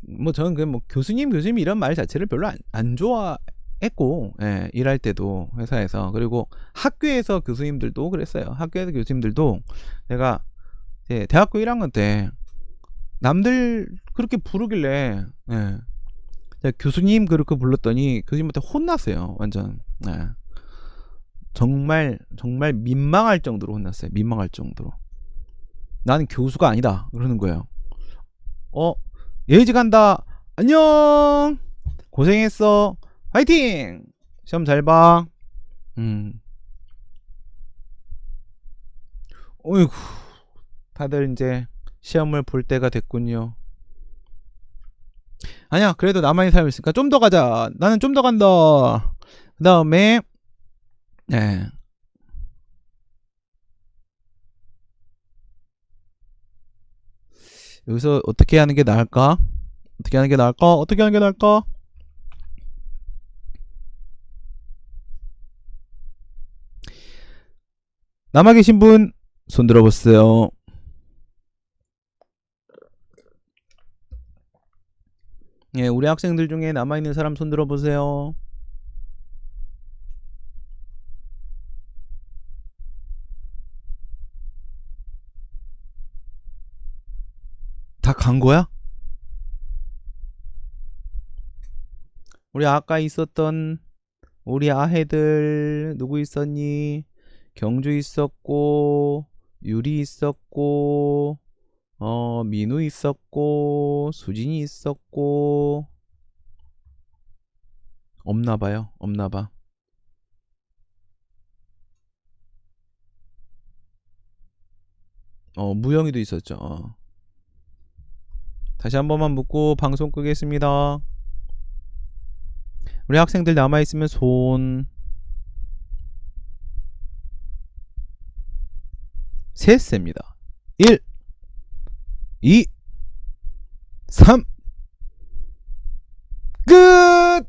뭐 저는 그 뭐 교수님 이런 말 자체를 별로 안 좋아했고, 일할 때도 회사에서, 그리고 학교에서 교수님들도 그랬어요. 학교에서 교수님들도 내가 대학교 1학년 때 남들 그렇게 부르길래 교수님 그렇게 불렀더니 교수님한테 혼났어요. 완전. 정말 민망할 정도로 혼났어요. 민망할 정도로. 나는 교수가 아니다 그러는 거예요. 예지 간다. 안녕. 고생했어. 화이팅. 시험 잘 봐. 어이구, 다들 이제 시험을 볼 때가 됐군요. 아니야, 그래도 나만의 삶이 있으니까 좀 더 가자. 나는 좀 더 간다. 그 다음에 여기서 어떻게 하는 게 나을까? 어떻게 하는 게 나을까? 어떻게 하는 게 나을까? 남아 계신 분 손 들어보세요. 예, 우리 학생들 중에 남아있는 사람 손 들어보세요. 다 간 거야? 우리 아까 있었던 우리 아해들 누구 있었니? 경주 있었고, 유리 있었고, 민우 있었고, 수진이 있었고, 없나봐요. 없나봐. 무영이도 있었죠. 다시 한 번만 묻고 방송 끄겠습니다. 우리 학생들 남아있으면 손 셋 셉니다. 1 2 3 끝!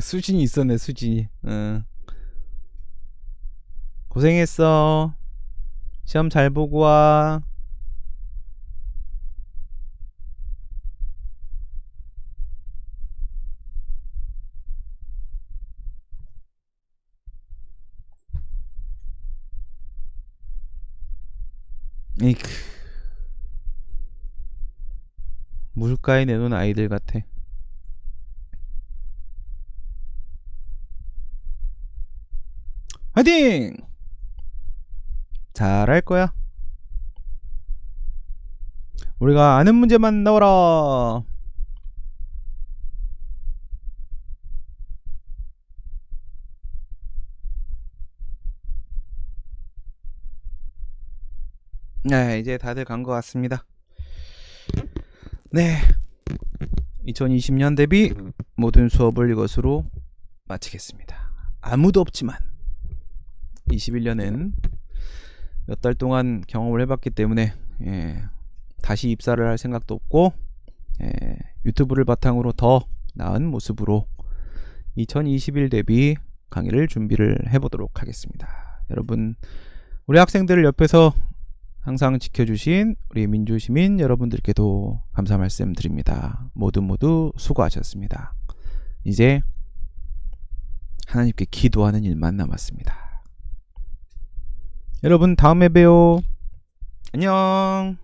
수진이 있었네. 수진이. 고생했어. 시험 잘 보고 와. 이크. 물가에 내놓은 아이들 같아. 화이팅! 잘할 거야. 우리가 아는 문제만 나와라. 네, 이제 다들 간 것 같습니다. 네, 2020년 대비 모든 수업을 이것으로 마치겠습니다. 아무도 없지만 21년은 몇 달 동안 경험을 해봤기 때문에 다시 입사를 할 생각도 없고 유튜브를 바탕으로 더 나은 모습으로 2021 대비 강의를 준비를 해보도록 하겠습니다. 여러분, 우리 학생들을 옆에서 항상 지켜주신 우리 민주시민 여러분들께도 감사 말씀드립니다. 모두 수고하셨습니다. 이제 하나님께 기도하는 일만 남았습니다. 여러분, 다음에 봬요. 안녕.